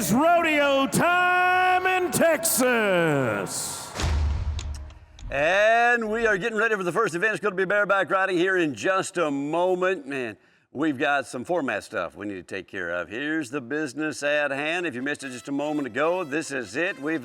is rodeo time in Texas. And we are getting ready for the first event. It's going to be bareback riding here in just a moment. Man, we've got some format stuff we need to take care of. Here's the business at hand. If you missed it just a moment ago, this is it. We've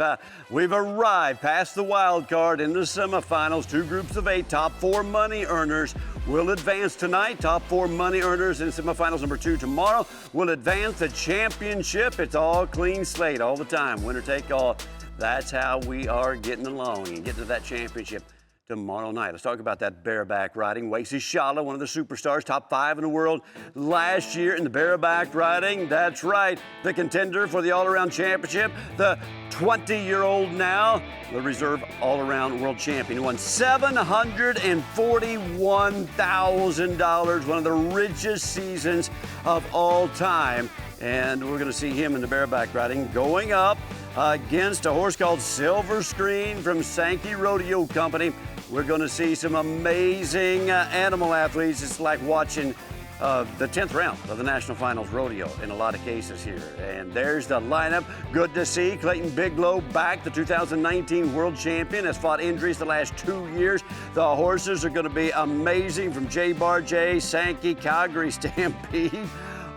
arrived past the wild card into the semifinals. 2 groups of 8. Top 4 money earners will advance tonight. Top 4 money earners in semifinals number 2 tomorrow will advance the championship. It's all clean slate all the time. Winner take all. That's how we are getting along and getting to that championship tomorrow night. Let's talk about that bareback riding. Wacey Schalla, one of the superstars, top 5 in the world last year in the bareback riding. That's right, the contender for the all-around championship, the 20-year-old now, the reserve all-around world champion. He won $741,000, one of the richest seasons of all time. And we're going to see him in the bareback riding going up against a horse called Silver Screen from Sankey Rodeo Company. We're going to see some amazing animal athletes. It's like watching the 10th round of the National Finals Rodeo in a lot of cases here. And there's the lineup. Good to see Clayton Bigelow back, the 2019 world champion, has fought injuries the last 2 years. The horses are going to be amazing from J. Bar J, Sankey, Calgary Stampede.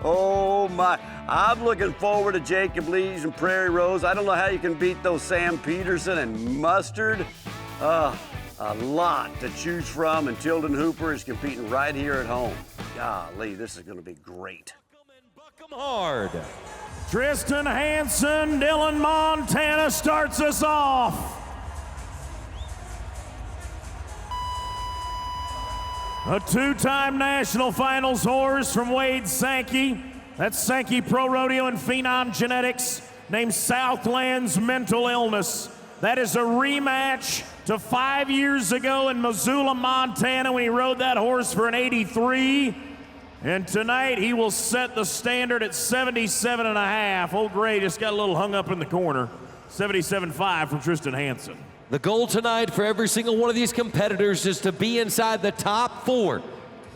Oh my, I'm looking forward to Jacob Lees and Prairie Rose. I don't know how you can beat those Sam Peterson and Mustard. A lot to choose from, and Tilden Hooper is competing right here at home. Golly, this is going to be great. Buck 'em hard. Tristan Hansen, Dillon, Montana starts us off. A 2-time National Finals horse from Wade Sankey. That's Sankey Pro Rodeo and Phenom Genetics, named Southland's Mental Illness. That is a rematch to 5 years ago in Missoula, Montana, when he rode that horse for an 83. And tonight he will set the standard at 77.5. Old Gray just got a little hung up in the corner. 77.5 from Tristan Hansen. The goal tonight for every single one of these competitors is to be inside the top 4.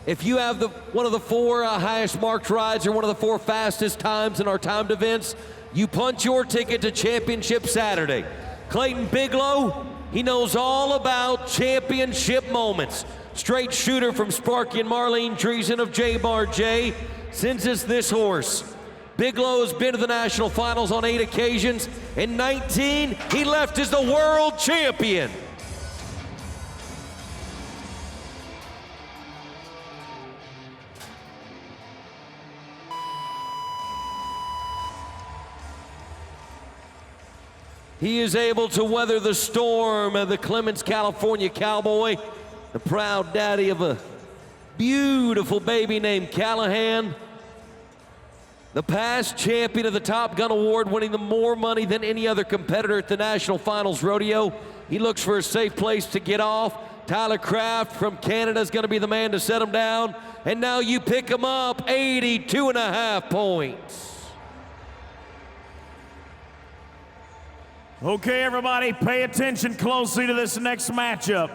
If you have one of the 4 highest marked rides or one of the 4 fastest times in our timed events, you punch your ticket to Championship Saturday. Clayton Bigelow, he knows all about championship moments. Straight shooter from Sparky and Marlene Treason of J. Bar J sends us this horse. Bigelow has been to the National Finals on 8 occasions. In 19, he left as the world champion. He is able to weather the storm of the Clements, California Cowboy, the proud daddy of a beautiful baby named Callahan. The past champion of the Top Gun Award, winning the more money than any other competitor at the National Finals Rodeo. He looks for a safe place to get off. Tyler Kraft from Canada is going to be the man to set him down. And now you pick him up, 82.5 points. Okay, everybody, pay attention closely to this next matchup.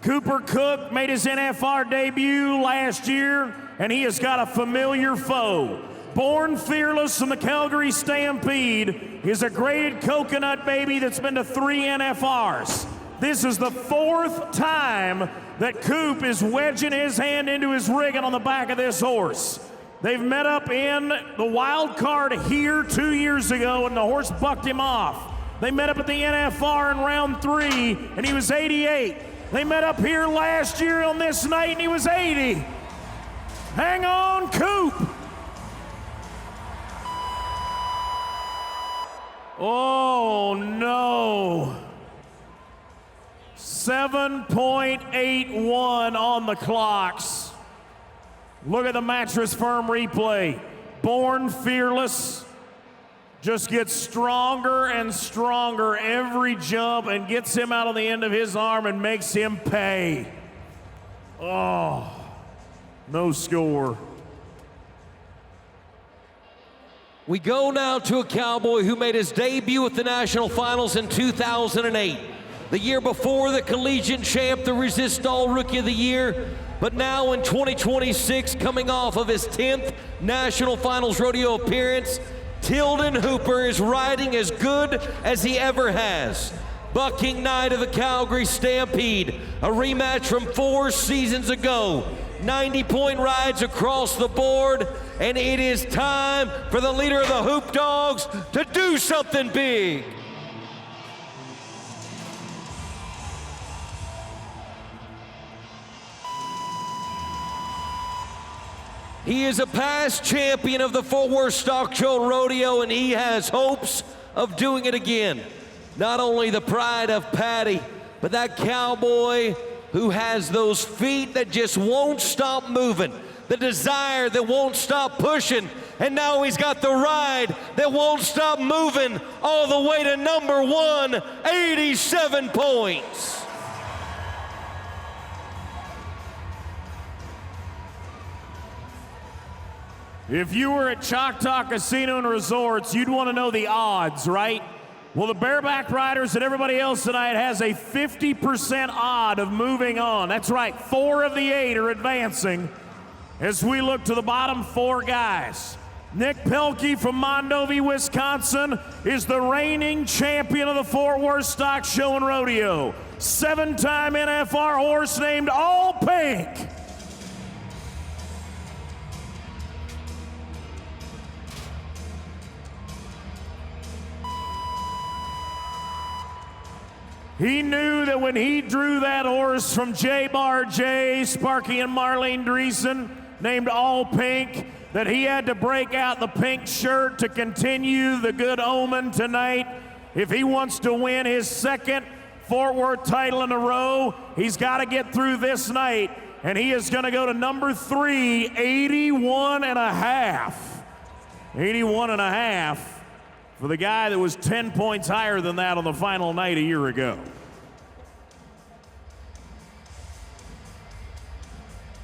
Cooper Cook made his NFR debut last year, and he has got a familiar foe. Born Fearless from the Calgary Stampede is a graded coconut baby that's been to 3 NFRs. This is the 4th time that Coop is wedging his hand into his rigging on the back of this horse. They've met up in the wild card here 2 years ago, and the horse bucked him off. They met up at the NFR in round 3, and he was 88. They met up here last year on this night, and he was 80. Hang on, Coop. Oh, no. 7.81 on the clocks. Look at the Mattress Firm replay. Born Fearless just gets stronger and stronger every jump and gets him out on the end of his arm and makes him pay. Oh, no score. We go now to a cowboy who made his debut at the National Finals in 2008. The year before, the collegiate champ, the Resist All Rookie of the Year. But now in 2026, coming off of his 10th National Finals Rodeo appearance, Tilden Hooper is riding as good as he ever has. Bucking Knight of the Calgary Stampede, a rematch from 4 seasons ago. 90-point rides across the board, and it is time for the leader of the Hoop Dogs to do something big. He is a past champion of the Fort Worth Stock Show Rodeo, and he has hopes of doing it again. Not only the pride of Patty, but that cowboy who has those feet that just won't stop moving, the desire that won't stop pushing, and now he's got the ride that won't stop moving all the way to number 1, 87 points. If you were at Choctaw Casino and Resorts, you'd want to know the odds, right? Well, the bareback riders and everybody else tonight has a 50% odd of moving on. That's right, 4 of the 8 are advancing as we look to the bottom 4 guys. Nick Pelkey from Mondovi, Wisconsin is the reigning champion of the Fort Worth Stock Show and Rodeo. 7-time NFR horse named All Pink. He knew that when he drew that horse from J. Bar J, Sparky and Marlene Dreesen, named All Pink, that he had to break out the pink shirt to continue the good omen tonight. If he wants to win his 2nd Fort Worth title in a row, he's got to get through this night, and he is going to go to number 3, 81 and a half. 81 and a half. For the guy that was 10 points higher than that on the final night a year ago.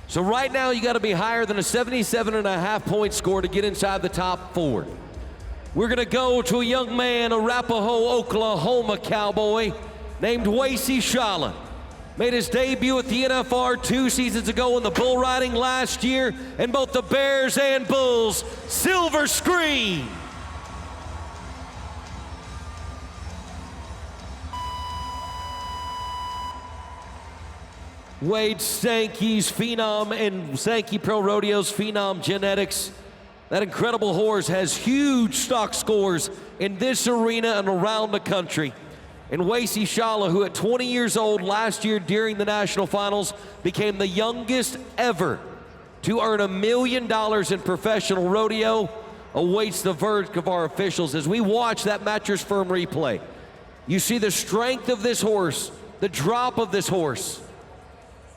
So right now you got to be higher than a 77.5 point score to get inside the top 4. We're going to go to a young man, Arapahoe, Oklahoma cowboy named Wacey Schalla. Made his debut at the NFR 2 seasons ago in the bull riding last year, and both the Bears and Bulls silver screen. Wade Sankey's Phenom and Sankey Pro Rodeo's Phenom Genetics. That incredible horse has huge stock scores in this arena and around the country. And Wacey Schalla, who at 20 years old last year during the national finals, became the youngest ever to earn $1 million in professional rodeo, awaits the verdict of our officials as we watch that Mattress Firm replay. You see the strength of this horse, the drop of this horse,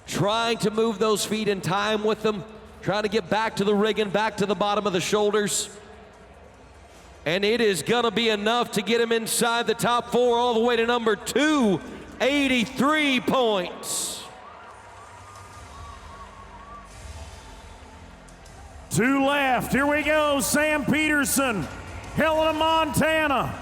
trying to move those feet in time with them, trying to get back to the rigging, back to the bottom of the shoulders. And it is gonna be enough to get him inside the top 4 all the way to number 2, 83 points. 2 left, here we go, Sam Peterson, Helena, Montana.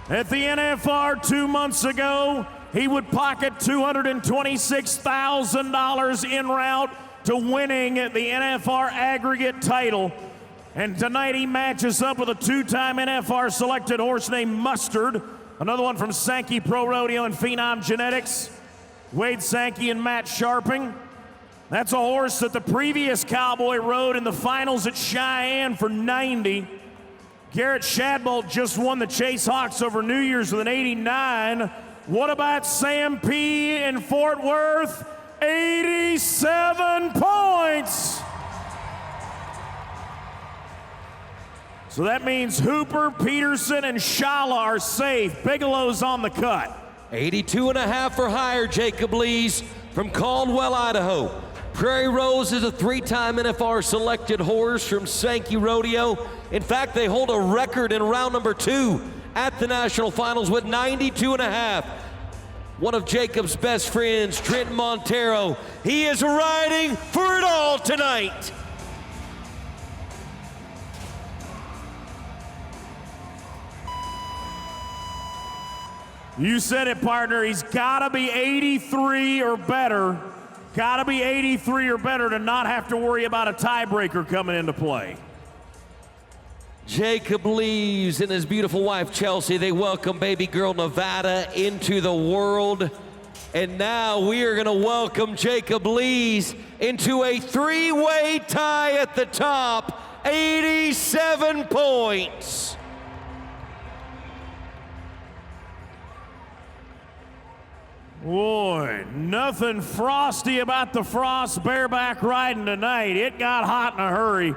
At the NFR 2 months ago, he would pocket $226,000 en route to winning the NFR aggregate title. And tonight he matches up with a 2-time NFR selected horse named Mustard, another one from Sankey Pro Rodeo and Phenom Genetics, Wade Sankey and Matt Sharping. That's a horse that the previous Cowboy rode in the finals at Cheyenne for 90. Garrett Shadbolt just won the Chase Hawks over New Year's with an 89. What about Sam P. in Fort Worth? 87 points. So that means Hooper, Peterson, and Schalla are safe. Bigelow's on the cut. 82.5 or higher, Jacob Lees from Caldwell, Idaho. Prairie Rose is a 3-time NFR selected horse from Sankey Rodeo. In fact, they hold a record in round number 2 at the national finals with 92.5. One of Jacob's best friends, Trent Montero. He is riding for it all tonight. You said it, partner. He's got to be 83 or better, Got to be 83 or better to not have to worry about a tiebreaker coming into play. Jacob Lees and his beautiful wife, Chelsea, they welcome baby girl Nevada into the world. And now we are going to welcome Jacob Lees into a three-way tie at the top, 87 points. Boy, nothing frosty about the Frost bareback riding tonight. It got hot in a hurry.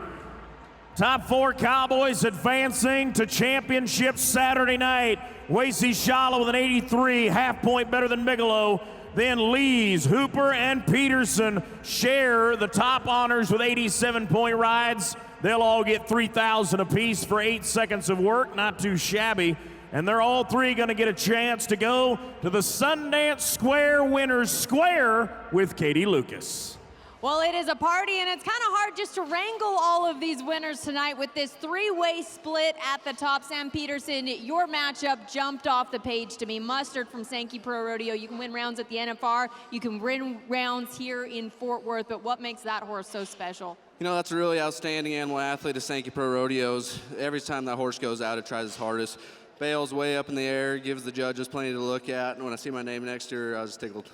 Top 4 Cowboys advancing to championship Saturday night. Wacey Schalla with an 83, half point better than Bigelow. Then Lees, Hooper, and Peterson share the top honors with 87-point rides. They'll all get $3,000 apiece for 8 seconds of work, not too shabby. And they're all three going to get a chance to go to the Sundance Square Winners Square with Katie Lucas. Well, it is a party, and it's kind of hard just to wrangle all of these winners tonight with this three-way split at the top. Sam Peterson, your matchup jumped off the page to me. Mustard from Sankey Pro Rodeo. You can win rounds at the NFR. You can win rounds here in Fort Worth, but what makes that horse so special? You know, that's a really outstanding animal athlete at Sankey Pro Rodeos. Every time that horse goes out, it tries its hardest. Bails way up in the air, gives the judges plenty to look at, and when I see my name next to her, I was tickled.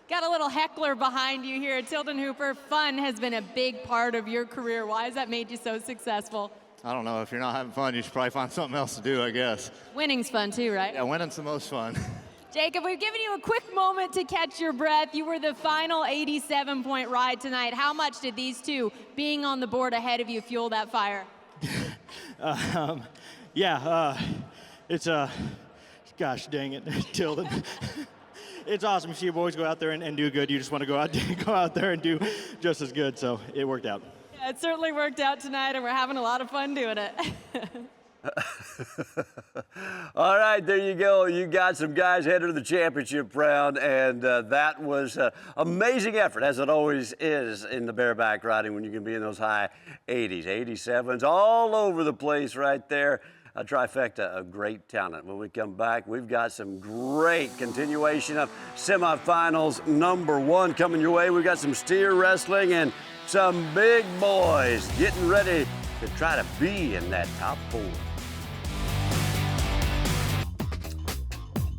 Got a little heckler behind you here. Tilden Hooper, fun has been a big part of your career. Why has that made you so successful? I don't know. If you're not having fun, you should probably find something else to do, I guess. Winning's fun too, right? Yeah, winning's the most fun. Jacob, we've given you a quick moment to catch your breath. You were the final 87-point ride tonight. How much did these two being on the board ahead of you fuel that fire? It's gosh dang it, Tilden. It's awesome to see your boys go out there and do good. You just want to go out there and do just as good, so it worked out. Yeah, it certainly worked out tonight, and we're having a lot of fun doing it. All right, there you go. You got some guys headed to the championship round, and that was an amazing effort, as it always is in the bareback riding when you can be in those high 80s, 87s, all over the place right there. A trifecta of great talent. When we come back, we've got some great continuation of semifinals #1 coming your way. We've got some steer wrestling and some big boys getting ready to try to be in that top 4.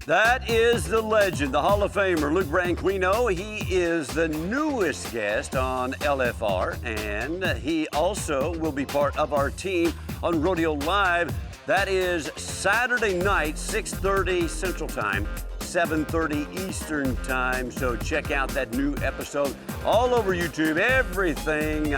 That is the legend, the Hall of Famer, Luke Branquinho. He is the newest guest on LFR, and he also will be part of our team on Rodeo Live. That is Saturday night, 6:30 Central Time, 7:30 Eastern Time. So check out that new episode all over YouTube, everything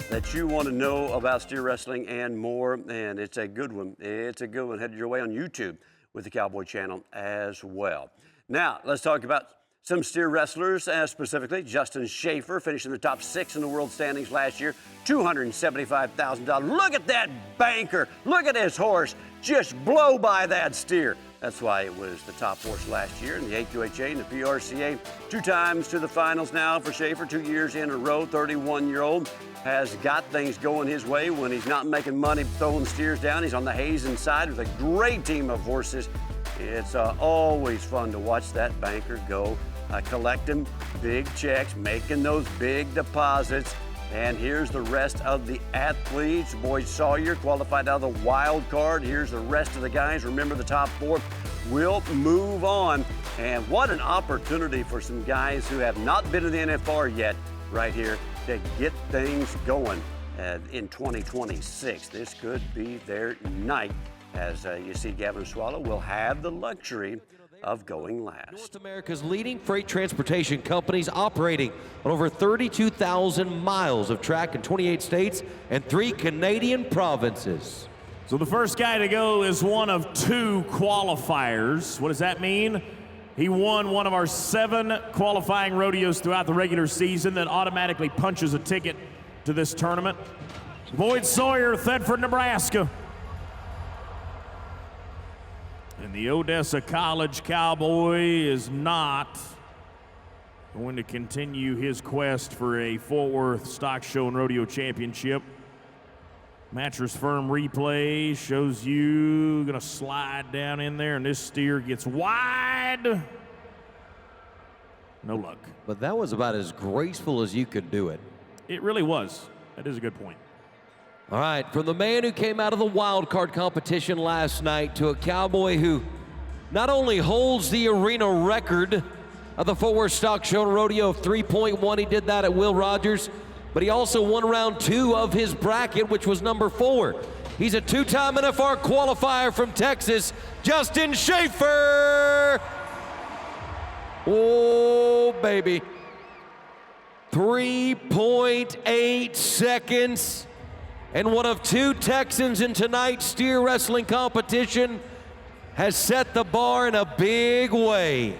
that you want to know about steer wrestling and more. And it's a good one. It's a good one headed your way on YouTube with the Cowboy Channel as well. Now, let's talk about some steer wrestlers, specifically Justin Schaefer, finishing the top 6 in the world standings last year, $275,000. Look at that banker. Look at his horse. Just blow by that steer. That's why it was the top horse last year in the A2HA and the PRCA. 2 times to the finals now for Schaefer, 2 years in a row. 31-year-old has got things going his way when he's not making money throwing steers down. He's on the Hazen side with a great team of horses. It's always fun to watch that banker go. Collecting big checks, making those big deposits. And here's the rest of the athletes. Boyd Sawyer qualified out of the wild card. Here's the rest of the guys. Remember, the top 4 will move on. And what an opportunity for some guys who have not been in the NFR yet right here to get things going in 2026. This could be their night. As you see, Gavin Swallow will have the luxury of going last. North America's leading freight transportation companies, operating on over 32,000 miles of track in 28 states and 3 Canadian provinces. So the first guy to go is one of 2 qualifiers. What does that mean? He won one of our 7 qualifying rodeos throughout the regular season that automatically punches a ticket to this tournament. Boyd Sawyer, Thedford, Nebraska. And the Odessa College Cowboy is not going to continue his quest for a Fort Worth Stock Show and Rodeo Championship. Mattress Firm replay shows you gonna slide down in there, and this steer gets wide. No luck. But that was about as graceful as you could do it. It really was. That is a good point. All right, from the man who came out of the wild card competition last night to a Cowboy who not only holds the arena record of the Fort Worth Stock Show and Rodeo of 3.1, he did that at Will Rogers, but he also won round 2 of his bracket, which was number 4. He's a 2-time NFR qualifier from Texas, Justin Schaefer. Oh, baby. 3.8 seconds. And one of 2 Texans in tonight's steer wrestling competition has set the bar in a big way.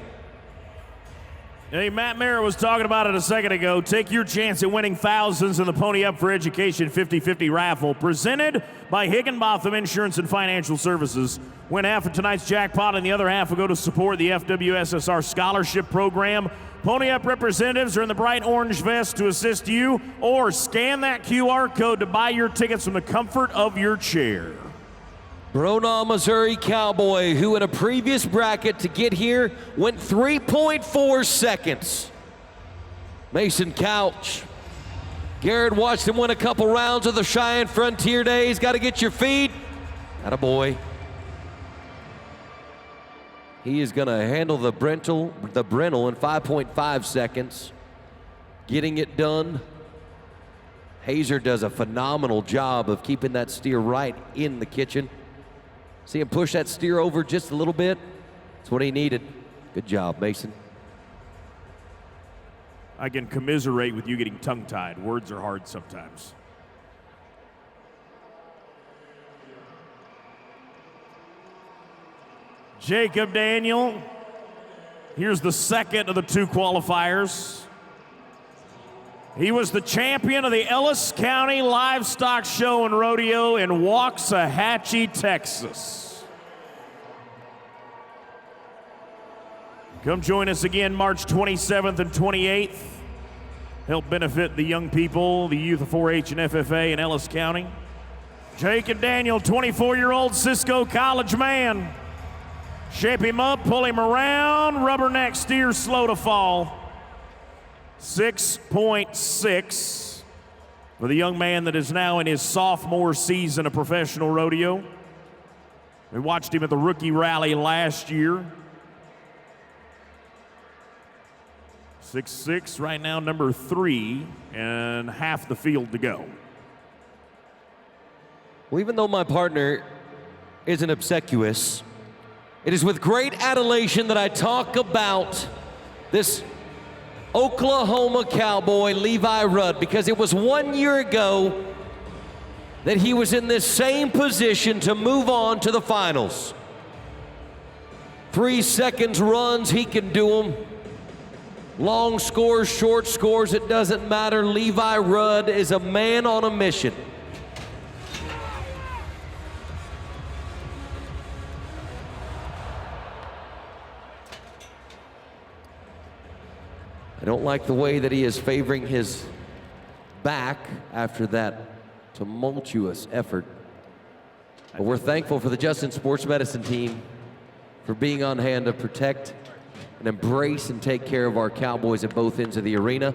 Hey, Matt Merritt was talking about it a second ago. Take your chance at winning thousands in the Pony Up for Education 50/50 raffle, presented by Higginbotham Insurance and Financial Services. Win half of tonight's jackpot, and the other half will go to support the FWSSR Scholarship Program. Pony Up representatives are in the bright orange vest to assist you, or scan that QR code to buy your tickets from the comfort of your chair. Bronaugh, Missouri Cowboy, who in a previous bracket to get here went 3.4 seconds. Mason Couch. Garrett watched him win a couple rounds of the Cheyenne Frontier Days. Got to get your feet. Attaboy. He is going to handle the Brennel in 5.5 seconds. Getting it done. Hazer does a phenomenal job of keeping that steer right in the kitchen. See him push that steer over just a little bit. That's what he needed. Good job, Mason. I can commiserate with you getting tongue-tied. Words are hard sometimes. Jacob Daniel. Here's the second of the 2 qualifiers. He was the champion of the Ellis County Livestock Show and Rodeo in Waxahachie, Texas. Come join us again March 27th and 28th. Help benefit the young people, the youth of 4-H and FFA in Ellis County. Jacob Daniel, 24-year-old Cisco College man. Shape him up, pull him around, rubberneck steer slow to fall. 6.6 for the young man that is now in his sophomore season of professional rodeo. We watched him at the rookie rally last year. 6.6 right now, number 3, and half the field to go. Well, even though my partner isn't obsequious, it is with great adulation that I talk about this Oklahoma Cowboy, Levi Rudd, because it was 1 year ago that he was in this same position to move on to the finals. 3 seconds runs, he can do them. Long scores, short scores, it doesn't matter. Levi Rudd is a man on a mission. I don't like the way that he is favoring his back after that tumultuous effort. But we're thankful for the Justin Sports Medicine team for being on hand to protect and embrace and take care of our Cowboys at both ends of the arena.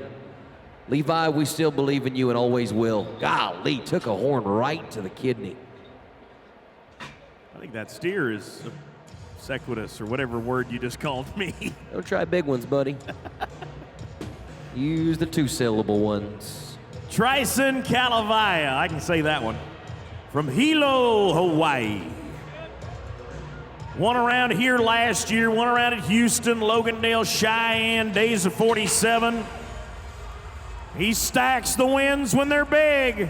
Levi, we still believe in you and always will. Golly, took a horn right to the kidney. I think that steer is sequitus or whatever word you just called me. Don't try big ones, buddy. Use the 2-syllable ones. Trison Calavaya, I can say that one. From Hilo, Hawaii. Won around here last year, won around at Houston, Logandale, Cheyenne, days of 47. He stacks the wins when they're big.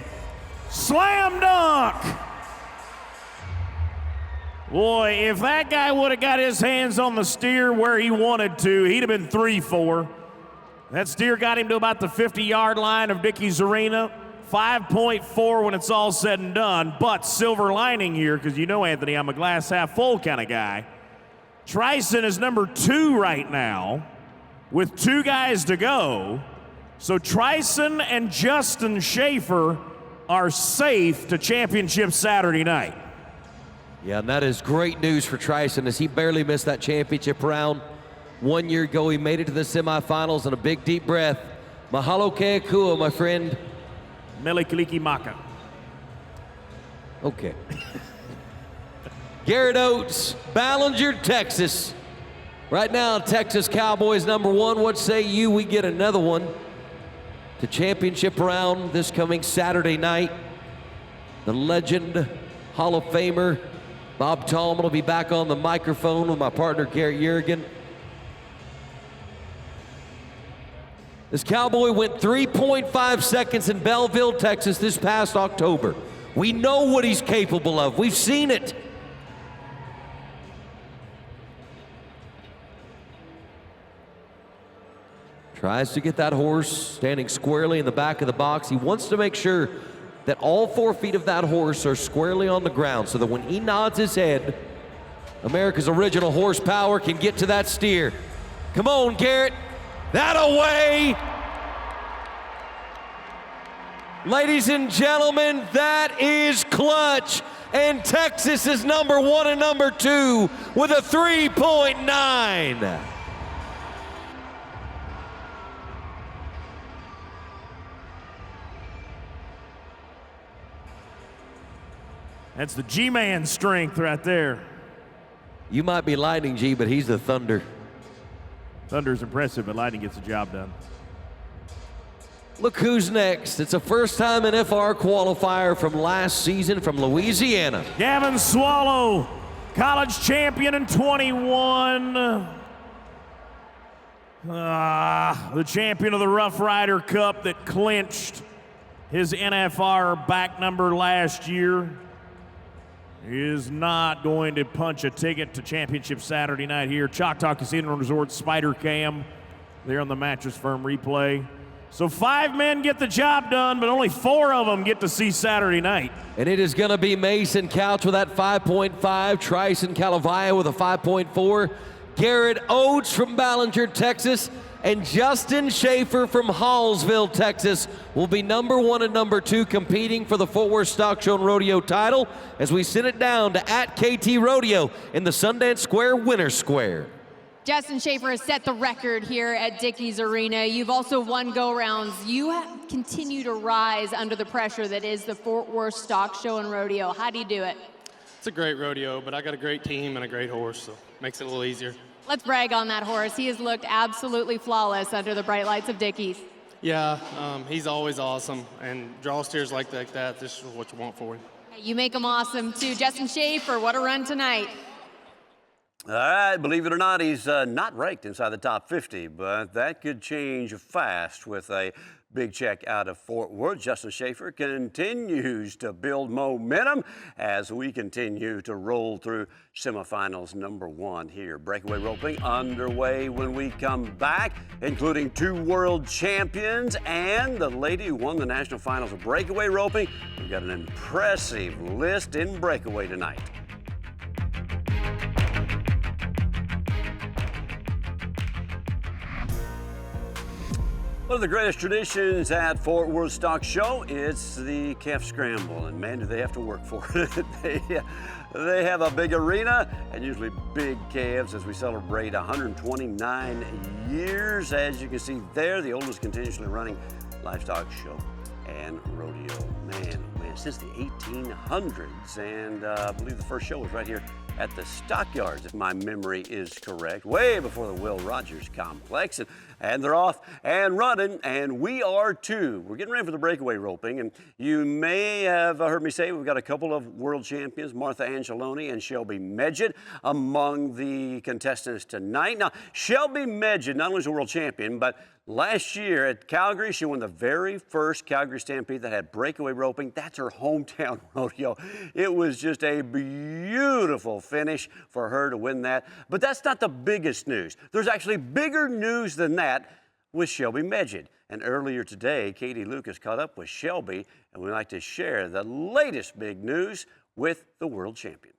Slam dunk! Boy, if that guy would have got his hands on the steer where he wanted to, he'd have been 3-4. That steer got him to about the 50-yard line of Dickey's Arena. 5.4 when it's all said and done, but silver lining here, because you know, Anthony, I'm a glass half full kind of guy. Trison is number 2 right now with 2 guys to go. So Trison and Justin Schaefer are safe to championship Saturday night. Yeah, and that is great news for Trison as he barely missed that championship round. 1 year ago, he made it to the semifinals on a big deep breath. Mahalo keakua, my friend. Melikaliki Maka. Okay. Garrett Oates, Ballinger, Texas. Right now, Texas Cowboys #1. What say you we get another one to championship round this coming Saturday night? The legend, Hall of Famer, Bob Tallman will be back on the microphone with my partner, Garrett Yerrigan. This Cowboy went 3.5 seconds in Belleville, Texas this past October. We know what he's capable of. We've seen it. Tries to get that horse standing squarely in the back of the box. He wants to make sure that all 4 feet of that horse are squarely on the ground so that when he nods his head, America's original horsepower can get to that steer. Come on, Garrett. That away. Ladies and gentlemen, that is clutch. And Texas is #1 and #2 with a 3.9. That's the G-Man strength right there. You might be Lightning, G, but he's the Thunder. Thunder's impressive, but Lightning gets the job done. Look who's next. It's a first-time NFR qualifier from last season from Louisiana. Gavin Swallow, college champion in 21. The champion of the Rough Rider Cup that clinched his NFR back number last year. Is not going to punch a ticket to championship Saturday night here. Choctaw Casino Resort Spider Cam there on the Mattress Firm replay. So 5 men get the job done, but only 4 of them get to see Saturday night. And it is going to be Mason Couch with that 5.5, Tryson Calavaya with a 5.4, Garrett Oates from Ballinger, Texas, and Justin Schaefer from Hallsville, Texas will be #1 and #2 competing for the Fort Worth Stock Show and Rodeo title as we send it down to @KT Rodeo in the Sundance Square Winner's Square. Justin Schaefer has set the record here at Dickies Arena. You've also won go-rounds. You continue to rise under the pressure that is the Fort Worth Stock Show and Rodeo. How do you do it? It's a great rodeo, but I got a great team and a great horse, so it makes it a little easier. Let's brag on that horse. He has looked absolutely flawless under the bright lights of Dickies. Yeah, he's always awesome, and draw steers like that, this is what you want for him. You make him awesome, too. Justin Schaefer, what a run tonight. All right, believe it or not, he's not ranked inside the top 50, but that could change fast with a big check out of Fort Worth. Justin Schaefer continues to build momentum as we continue to roll through semifinals #1 here. Breakaway roping underway when we come back, including 2 world champions and the lady who won the national finals of breakaway roping. We've got an impressive list in breakaway tonight. One of the greatest traditions at Fort Worth Stock Show, it's the calf scramble, and man, do they have to work for it. They have a big arena and usually big calves as we celebrate 129 years. As you can see there, the oldest continuously running livestock show and rodeo. Man, oh man, since the 1800s, and I believe the first show was right here at the Stockyards, if my memory is correct, way before the Will Rogers Complex. And they're off and running, and we are too. We're getting ready for the breakaway roping, and you may have heard me say we've got a couple of world champions, Martha Angeloni and Shelby Medjid, among the contestants tonight. Now, Shelby Medjid not only is a world champion, but last year at Calgary, she won the very first Calgary Stampede that had breakaway roping. That's her hometown rodeo. It was just a beautiful finish for her to win that. But that's not the biggest news. There's actually bigger news than that with Shelby Medjid. And earlier today, Katie Lucas caught up with Shelby, and we'd like to share the latest big news with the world champion.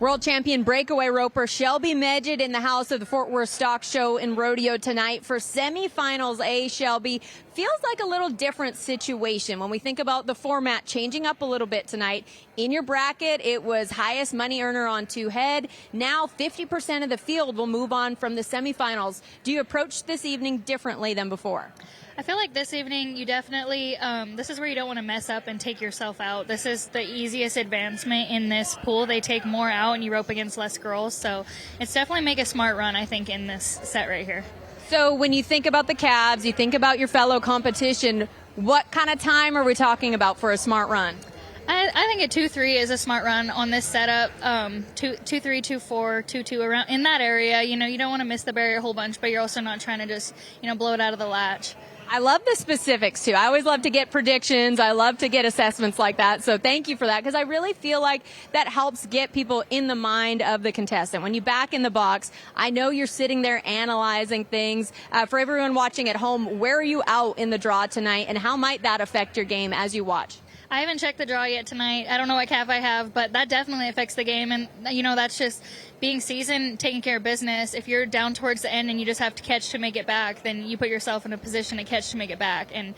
World champion breakaway roper Shelby Medjid in the house of the Fort Worth Stock Show and Rodeo tonight for semifinals A. Shelby, feels like a little different situation when we think about the format changing up a little bit tonight. In your bracket, it was highest money earner on 2 head. Now 50% of the field will move on from the semifinals. Do you approach this evening differently than before? I feel like this evening you definitely, this is where you don't want to mess up and take yourself out. This is the easiest advancement in this pool. They take more out and you rope against less girls. So it's definitely make a smart run, I think, in this set right here. So when you think about the calves, you think about your fellow competition, what kind of time are we talking about for a smart run? I think a 2-3 is a smart run on this setup. 2-3, 2-4, 2-2 around in that area. You know, you don't want to miss the barrier a whole bunch, but you're also not trying to just, blow it out of the latch. I love the specifics, too. I always love to get predictions. I love to get assessments like that. So thank you for that, because I really feel like that helps get people in the mind of the contestant. When you back in the box, I know you're sitting there analyzing things. For everyone watching at home, where are you out in the draw tonight, and how might that affect your game as you watch? I haven't checked the draw yet tonight. I don't know what calf I have, but that definitely affects the game. And, that's just being seasoned, taking care of business. If you're down towards the end and you just have to catch to make it back, then you put yourself in a position to catch to make it back. And,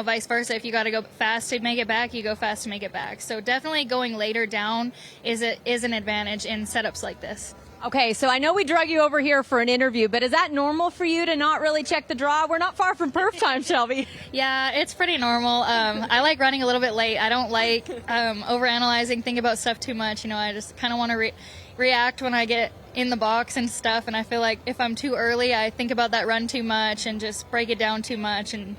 vice versa. If you got to go fast to make it back, you go fast to make it back. So definitely going later down is an advantage in setups like this. Okay, so I know we drug you over here for an interview, but is that normal for you to not really check the draw? We're not far from perf time, Shelby. Yeah, it's pretty normal. I like running a little bit late. I don't like overanalyzing, think about stuff too much. I just kind of want to react when I get in the box and stuff, and I feel like if I'm too early, I think about that run too much and just break it down too much, and,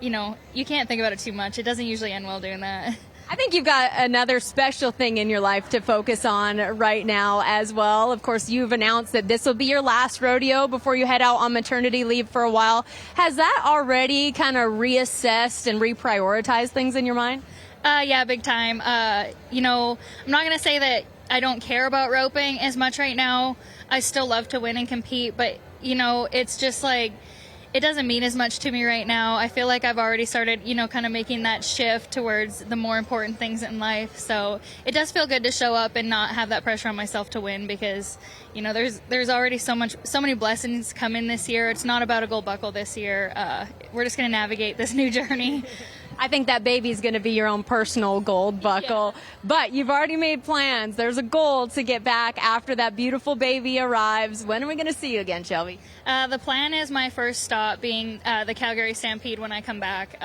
you can't think about it too much. It doesn't usually end well doing that. I think you've got another special thing in your life to focus on right now as well. Of course, you've announced that this will be your last rodeo before you head out on maternity leave for a while. Has that already kind of reassessed and reprioritized things in your mind? Yeah, big time. I'm not going to say that I don't care about roping as much right now. I still love to win and compete, but, it's just like, it doesn't mean as much to me right now. I feel like I've already started, kind of making that shift towards the more important things in life. So it does feel good to show up and not have that pressure on myself to win, because, there's already so many blessings coming this year. It's not about a gold buckle this year. We're just going to navigate this new journey. I think that baby's going to be your own personal gold buckle. Yeah. But you've already made plans. There's a goal to get back after that beautiful baby arrives. When are we going to see you again, Shelby? The plan is my first stop being the Calgary Stampede when I come back.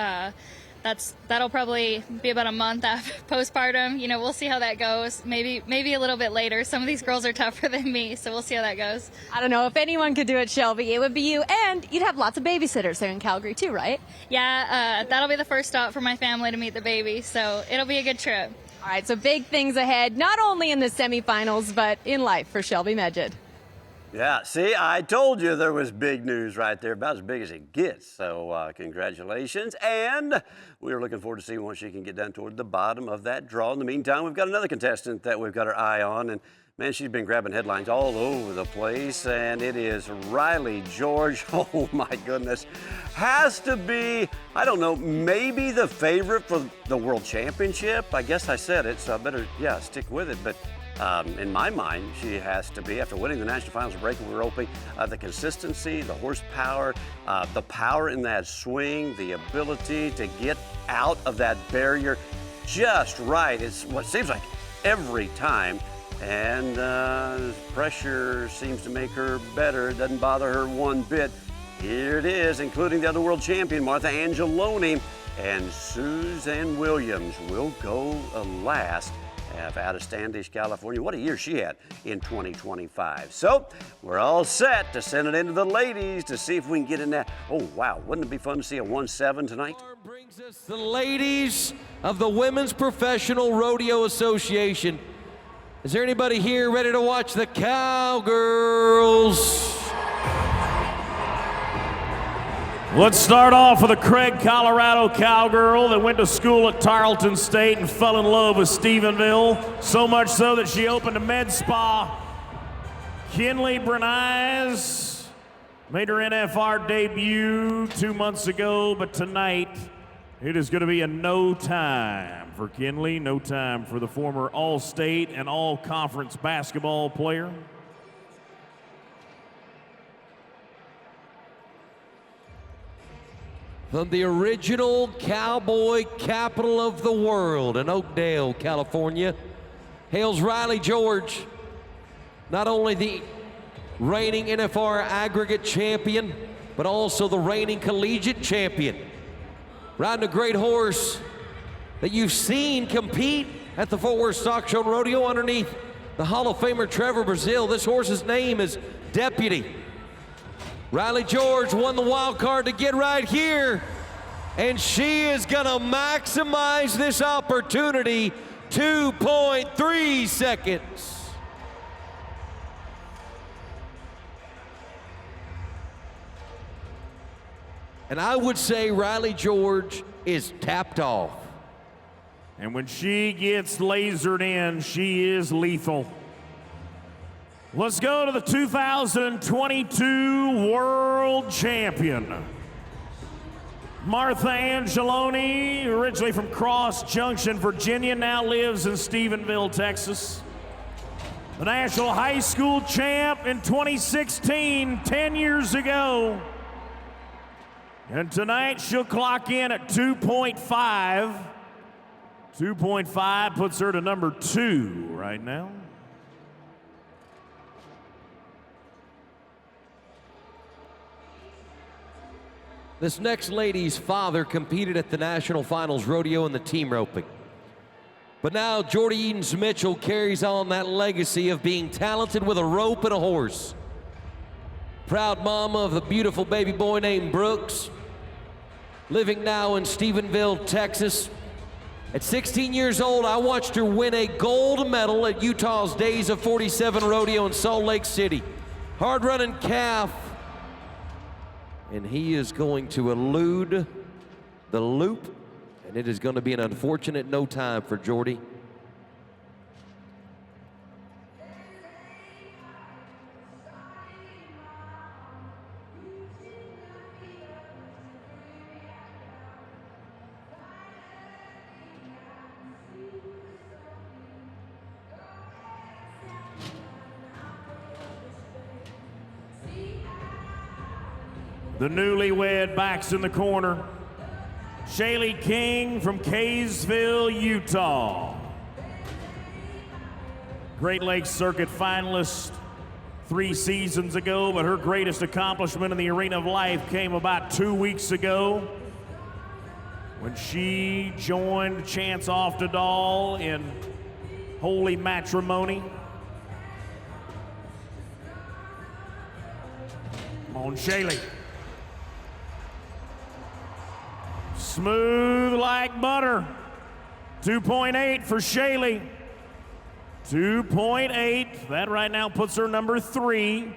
That'll probably be about a month after postpartum. We'll see how that goes. Maybe a little bit later. Some of these girls are tougher than me, so we'll see how that goes. I don't know if anyone could do it, Shelby. It would be you, and you'd have lots of babysitters there in Calgary too, right? Yeah, that'll be the first stop for my family to meet the baby, so it'll be a good trip. All right, so big things ahead, not only in the semifinals, but in life for Shelby Medjid. Yeah, see, I told you there was big news right there, about as big as it gets. So congratulations. And we're looking forward to seeing what she can get down toward the bottom of that draw. In the meantime, we've got another contestant that we've got our eye on. And, man, she's been grabbing headlines all over the place. And it is Riley George. Oh, my goodness. Has to be, I don't know, maybe the favorite for the World Championship. I guess I said it, so I better, stick with it. But in my mind, she has to be, after winning the National Finals of Breakaway Roping, the consistency, the horsepower, the power in that swing, the ability to get out of that barrier just right. It's what seems like every time. And pressure seems to make her better. It doesn't bother her one bit. Here it is, including the other world champion, Martha Angeloni, and Suzanne Williams will go last out of Standish, California. What a year she had in 2025. So we're all set to send it into the ladies to see if we can get in that. Oh, wow. Wouldn't it be fun to see a 1-7 tonight? Brings us the ladies of the Women's Professional Rodeo Association. Is there anybody here ready to watch the Cowgirls? Let's start off with a Craig, Colorado cowgirl that went to school at Tarleton State and fell in love with Stephenville, so much so that she opened a med spa. Kinley Bernice made her NFR debut 2 months ago, but tonight It is going to be a no time for Kinley, no time for the former All-State and All-Conference basketball player. From the original Cowboy capital of the world in Oakdale, California, hails Riley George, not only the reigning NFR aggregate champion, but also the reigning collegiate champion. Riding a great horse that you've seen compete at the Fort Worth Stock Show and Rodeo underneath the Hall of Famer Trevor Brazil. This horse's name is Deputy. Riley George won the wild card to get right here, and she is gonna maximize this opportunity. 2.3 seconds. And I would say Riley George is tapped off. And when she gets lasered in, she is lethal. Let's go to the 2022 World Champion. Martha Angeloni, originally from Cross Junction, Virginia, now lives in Stephenville, Texas. The National High School Champ in 2016, 10 years ago. And tonight she'll clock in at 2.5. 2.5 puts her to number 2 right now. This next lady's father competed at the National Finals Rodeo in the team roping. But now Jordy Edens-Mitchell carries on that legacy of being talented with a rope and a horse. Proud mama of the beautiful baby boy named Brooks, living now in Stephenville, Texas. At 16 years old, I watched her win a gold medal at Utah's Days of 47 Rodeo in Salt Lake City. Hard-running calf, and he is going to elude the loop, and it is going to be an unfortunate no time for Jordy. The newlywed backs in the corner. Shaylee King from Kaysville, Utah. Great Lakes Circuit finalist 3 seasons ago, but her greatest accomplishment in the arena of life came about 2 weeks ago when she joined Chance Oftedal in holy matrimony. Come on, Shaylee. Smooth like butter. 2.8 for Shaylee. 2.8. That right now puts her number 3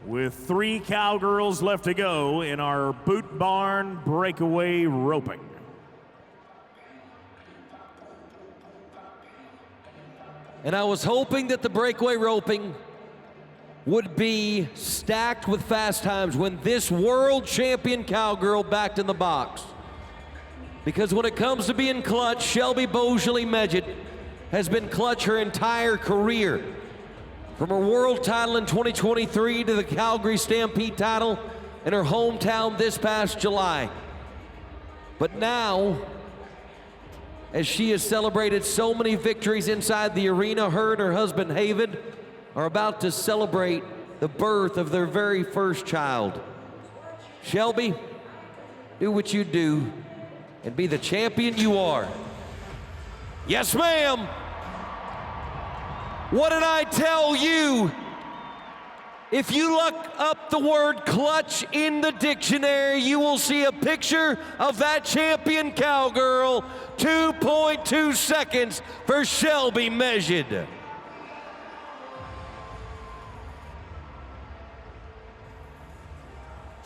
with 3 cowgirls left to go in our Boot Barn Breakaway Roping. And I was hoping that the Breakaway Roping would be stacked with fast times when this world champion cowgirl backed in the box. Because when it comes to being clutch, Shelby Beaujolais-Medjed has been clutch her entire career. From her world title in 2023 to the Calgary Stampede title in her hometown this past July. But now, as she has celebrated so many victories inside the arena, her and her husband Havid are about to celebrate the birth of their very first child. Shelby, do what you do and be the champion you are. Yes, ma'am. What did I tell you? If you look up the word clutch in the dictionary, you will see a picture of that champion cowgirl. 2.2 seconds for Shelby Medjed.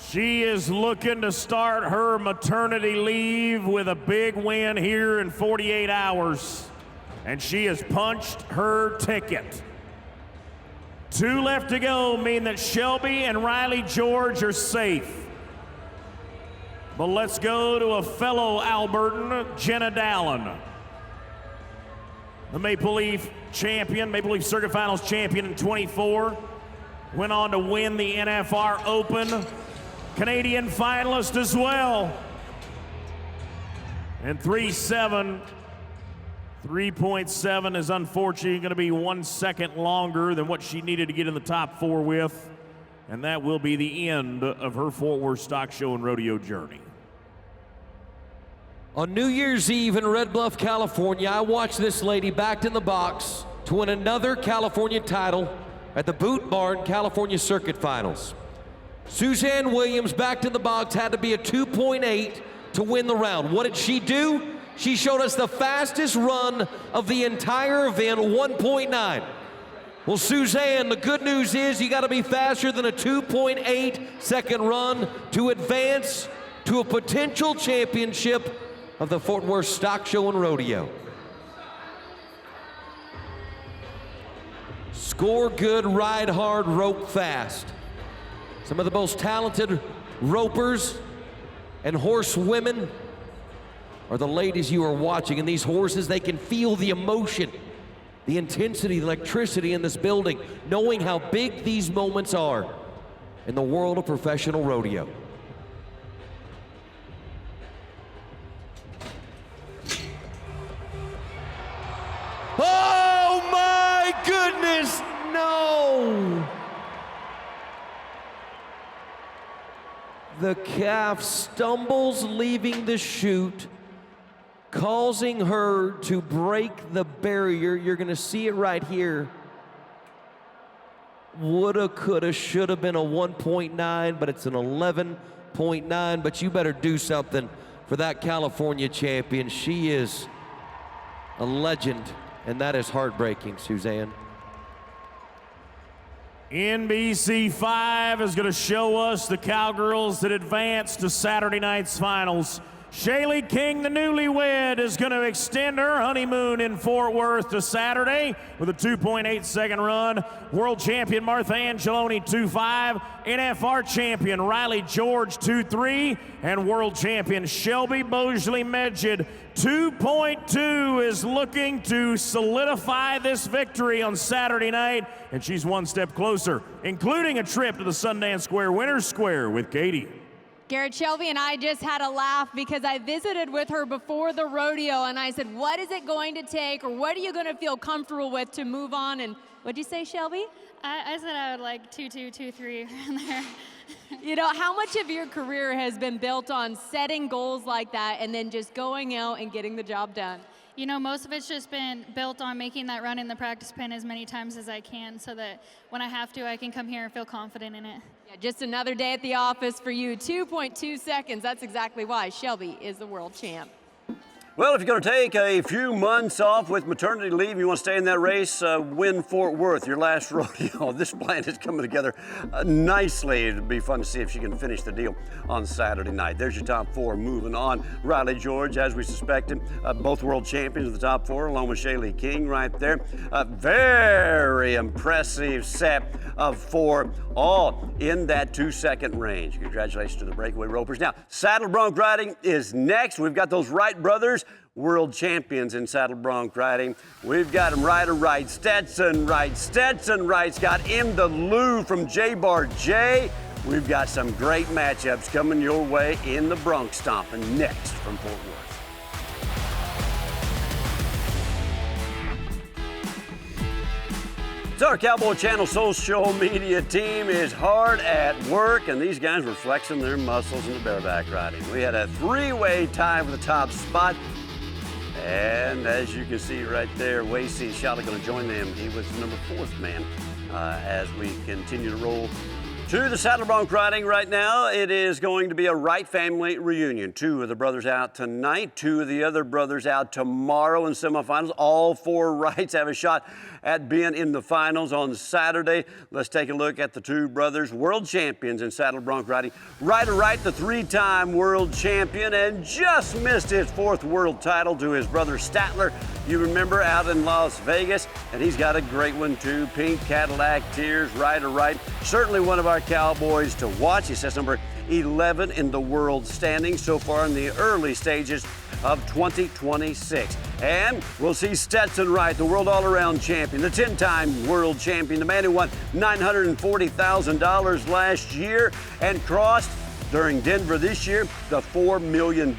She is looking to start her maternity leave with a big win here in 48 hours. And she has punched her ticket. 2 left to go mean that Shelby and Riley George are safe. But let's go to a fellow Albertan, Jenna Dallin. The Maple Leaf champion, Maple Leaf Circuit Finals champion in 24. Went on to win the NFR Open. Canadian finalist as well. And 3.7. 3.7 is unfortunately going to be 1 second longer than what she needed to get in the top 4 with. And that will be the end of her Fort Worth Stock Show and Rodeo journey. On New Year's Eve in Red Bluff, California, I watched this lady backed in the box to win another California title at the Boot Barn California Circuit Finals. Suzanne Williams backed in the box had to be a 2.8 to win the round. What did she do? She showed us the fastest run of the entire event, 1.9. Well, Suzanne, the good news is you got to be faster than a 2.8 second run to advance to a potential championship of the Fort Worth Stock Show and Rodeo. Score good, ride hard, rope fast. Some of the most talented ropers and horsewomen are the ladies you are watching. And these horses, they can feel the emotion, the intensity, the electricity in this building, knowing how big these moments are in the world of professional rodeo. Oh my goodness, no! The calf stumbles leaving the chute, causing her to break the barrier. You're gonna see it right here. Woulda, coulda, shoulda been a 1.9, but it's an 11.9, but you better do something for that California champion. She is a legend. And that is heartbreaking, Suzanne. NBC5 is going to show us the Cowgirls that advance to Saturday night's finals. Shaylee King, the newlywed, is going to extend her honeymoon in Fort Worth to Saturday with a 2.8 second run. World champion Martha Angeloni 2.5, NFR champion Riley George 2.3, and world champion Shelby Bosley Medjid 2.2 is looking to solidify this victory on Saturday night, and she's one step closer, including a trip to the Sundance Square Winners Square with Katie. Garrett, Shelby and I just had a laugh because I visited with her before the rodeo and I said, what is it going to take or what are you going to feel comfortable with to move on? And what'd you say, Shelby? I said I would like 2.2, 2.3 around there. You know, how much of your career has been built on setting goals like that and then just going out and getting the job done? You know, most of it's just been built on making that run in the practice pen as many times as I can so that when I have to, I can come here and feel confident in it. Yeah, just another day at the office for you. 2.2 seconds. That's exactly why Shelby is the world champ. Well, if you're going to take a few months off with maternity leave, you want to stay in that race, win Fort Worth, your last rodeo. This plan is coming together nicely. It'll be fun to see if she can finish the deal on Saturday night. There's your top 4 moving on. Riley George, as we suspected, both world champions of the top 4, along with Shaylee King right there. Very impressive set of 4, all in that 2-second range. Congratulations to the Breakaway Ropers. Now, saddle bronc riding is next. We've got those Wright brothers, world champions in saddle bronc riding. We've got them Ryder Wright, Stetson Wright. Stetson Wright's got In the Lou from J-Bar J. We've got some great matchups coming your way in the Bronc Stomping next from Fort Worth. So our Cowboy Channel social media team is hard at work, and these guys were flexing their muscles in the bareback riding. We had a 3-way tie for the top spot. And as you can see right there, Wacey Schalla going to join them. He was the number 4th man as we continue to roll to the saddle bronc riding right now. It is going to be a Wright family reunion. 2 of the brothers out tonight, 2 of the other brothers out tomorrow in semifinals. All 4 Wrights have a shot at being in the finals on Saturday. Let's take a look at the 2 brothers, world champions in saddle bronc riding. Ryder Wright, the 3-time world champion, and just missed his 4th world title to his brother Statler. You remember, out in Las Vegas, and he's got a great one too. Pink Cadillac Tears, Ryder Wright. Certainly one of our cowboys to watch. He sets number 11 in the world standings so far in the early stages of 2026. And we'll see Stetson Wright, the world all-around champion, the 10-time world champion, the man who won $940,000 last year and crossed during Denver this year the $4 million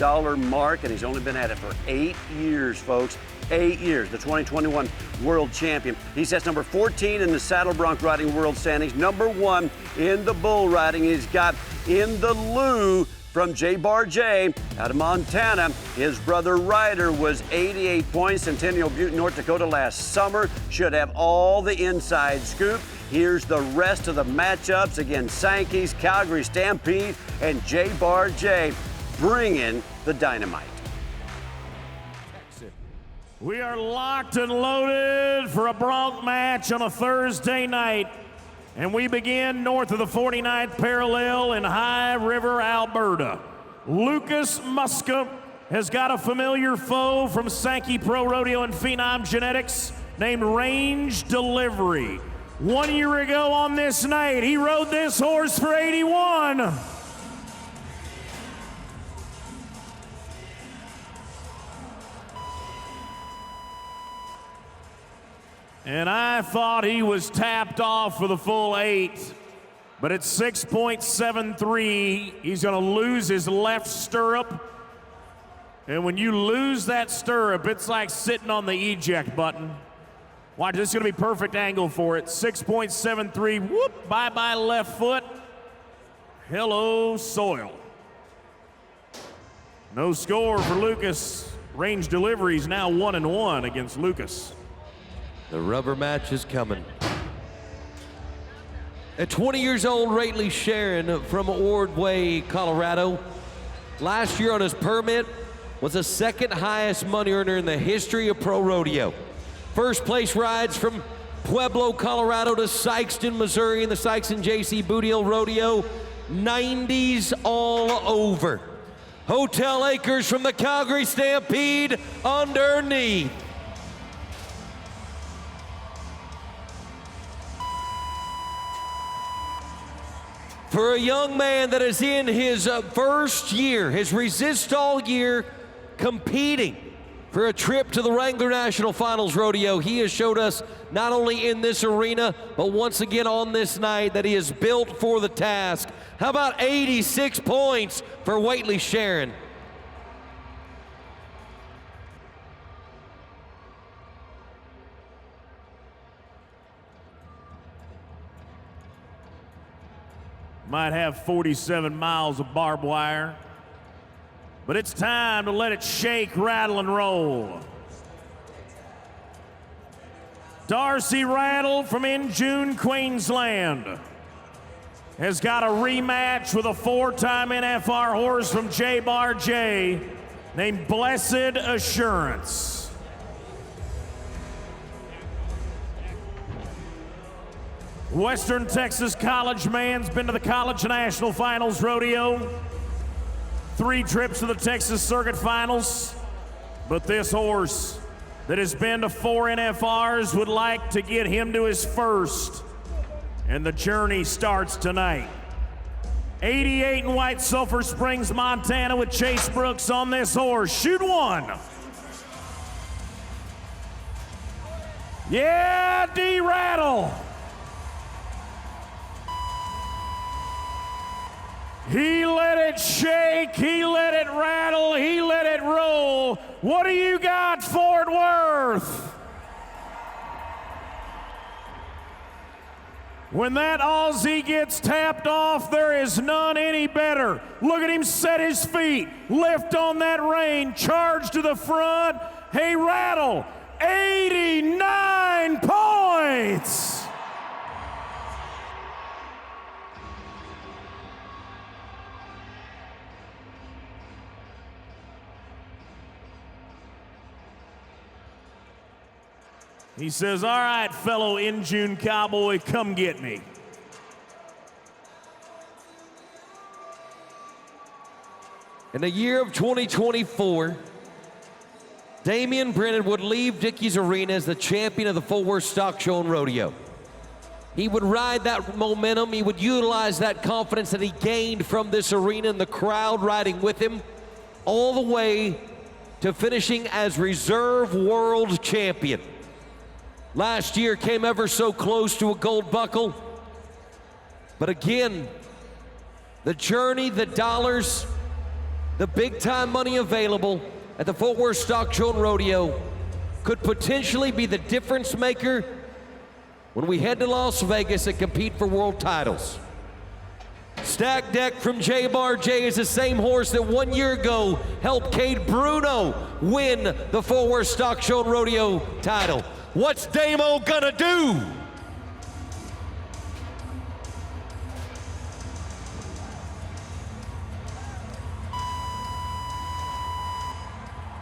mark, and he's only been at it for 8 years, folks. 8 years, the 2021 world champion. He sets number 14 in the saddle bronc riding world standings, number 1 in the bull riding. He's got in the Lou from J. Bar J out of Montana. His brother Ryder was 88 points. Centennial Butte, North Dakota last summer. Should have all the inside scoop. Here's the rest of the matchups. Again, Sankey's, Calgary Stampede, and J. Bar J bringing the dynamite. We are locked and loaded for a bronc match on a Thursday night. And we begin north of the 49th parallel in High River, Alberta. Lucas Muska has got a familiar foe from Sankey Pro Rodeo and Phenom Genetics named Range Delivery. 1 year ago on this night, he rode this horse for 81. And I thought he was tapped off for the full 8, but at 6.73, he's going to lose his left stirrup. And when you lose that stirrup, it's like sitting on the eject button. Watch, this is going to be perfect angle for it. 6.73, whoop, bye-bye left foot. Hello, soil. No score for Lucas. Range Delivery's now 1-1 against Lucas. The rubber match is coming. At 20 years old, Wacey Schalla from Ordway, Colorado. Last year on his permit was the second highest money earner in the history of pro rodeo. First place rides from Pueblo, Colorado to Sikeston, Missouri in the Sykes and J.C. Bootiel Rodeo. 90s all over. Hotel Acres from the Calgary Stampede underneath. For a young man that is in his first year, his resist all year, competing for a trip to the Wrangler National Finals Rodeo, he has showed us not only in this arena, but once again on this night that he is built for the task. How about 86 points for Wacey Schalla? Might have 47 miles of barbed wire, but it's time to let it shake, rattle, and roll. Darcy Rattle from Injune, Queensland has got a rematch with a 4-time NFR horse from J. Bar J named Blessed Assurance. Western Texas college man's been to the College National Finals Rodeo, 3 trips to the Texas Circuit Finals, but this horse that has been to 4 NFRs would like to get him to his first, and the journey starts tonight. 88 in White Sulphur Springs, Montana with Chase Brooks on this horse. Shoot 1. Yeah, D. Rattle. He let it shake, he let it rattle, he let it roll. What do you got, Fort Worth? When that Aussie gets tapped off, there is none any better. Look at him set his feet, lift on that rein, charge to the front. Hey, Rattle, 89 points. He says, all right, fellow Injune Cowboy, come get me. In the year of 2024, Damian Brennan would leave Dickey's Arena as the champion of the Fort Worth Stock Show and Rodeo. he would ride that momentum. He would utilize that confidence that he gained from this arena and the crowd riding with him all the way to finishing as reserve world champion. Last year came ever so close to a gold buckle. But again, the journey, the dollars, the big time money available at the Fort Worth Stock Show and Rodeo could potentially be the difference maker when we head to Las Vegas and compete for world titles. Stack Deck from J-Bar J is the same horse that 1 year ago helped Cade Bruno win the Fort Worth Stock Show and Rodeo title. What's Damo gonna do?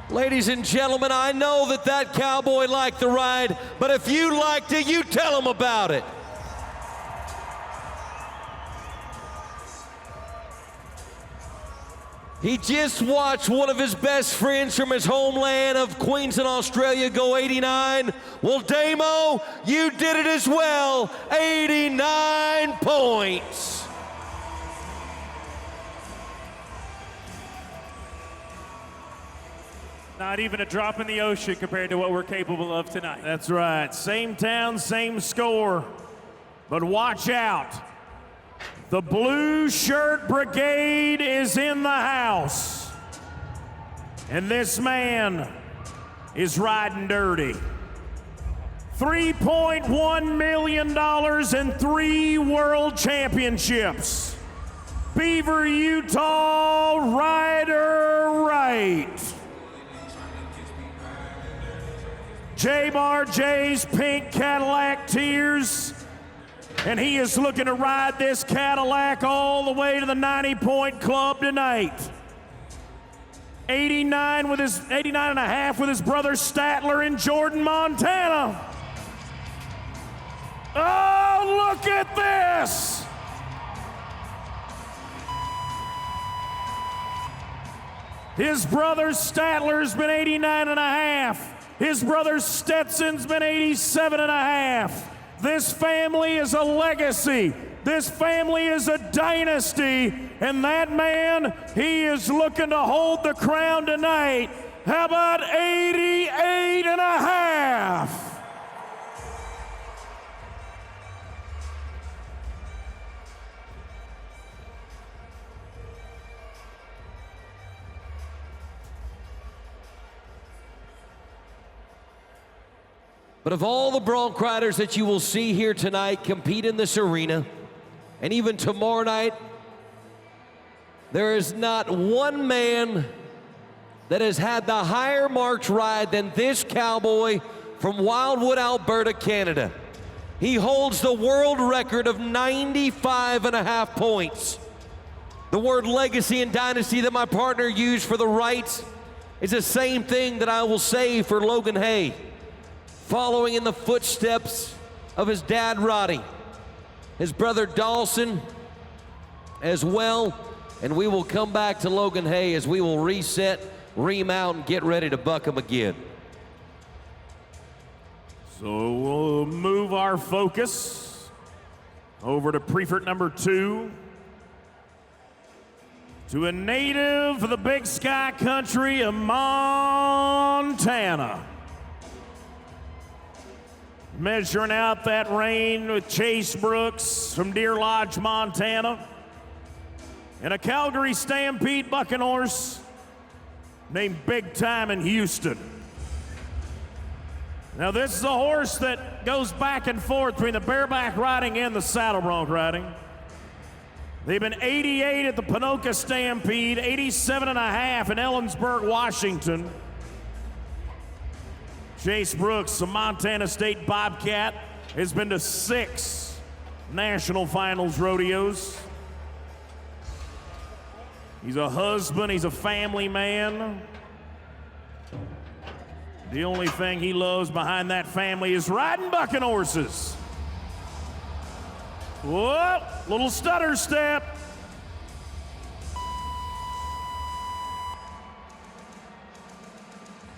Ladies and gentlemen, I know that Cowboy liked the ride, but if you liked it, you tell him about it. He just watched one of his best friends from his homeland of Queensland, Australia go 89. Well, Damo, you did it as well, 89 points. Not even a drop in the ocean compared to what we're capable of tonight. That's right. Same town, same score. But watch out. The blue shirt brigade is in the house. And this man is riding dirty. $3.1 million and 3 world championships. Beaver, Utah, Ryder Wright. J-Bar J's pink Cadillac Tears, and he is looking to ride this Cadillac all the way to the 90-point club tonight. 89 and a half with his brother Statler in Jordan, Montana. Oh, look at this! His brother Statler's been 89 and a half. His brother Stetson's been 87 and a half. This family is a legacy. This family is a dynasty. And that man, he is looking to hold the crown tonight. How about 88 and a half? But of all the Bronc riders that you will see here tonight compete in this arena, and even tomorrow night, there is not one man that has had the higher marked ride than this Cowboy from Wildwood, Alberta, Canada. He holds the world record of 95 and a half points. The word legacy and dynasty that my partner used for the Wrights is the same thing that I will say for Logan Hay, following in the footsteps of his dad, Roddy, his brother Dawson as well, and we will come back to Logan Hay as we will reset, remount, and get ready to buck him again. So we'll move our focus over to Prefert number 2, to a native of the Big Sky country of Montana. Measuring out that rein with Chase Brooks from Deer Lodge, Montana. And a Calgary Stampede bucking horse named Big Time in Houston. Now this is a horse that goes back and forth between the bareback riding and the saddle bronc riding. They've been 88 at the Ponoka Stampede, 87 and a half in Ellensburg, Washington. Chase Brooks, a Montana State Bobcat, has been to 6 National Finals Rodeos. He's a husband, he's a family man. The only thing he loves behind that family is riding bucking horses. Whoa, little stutter step.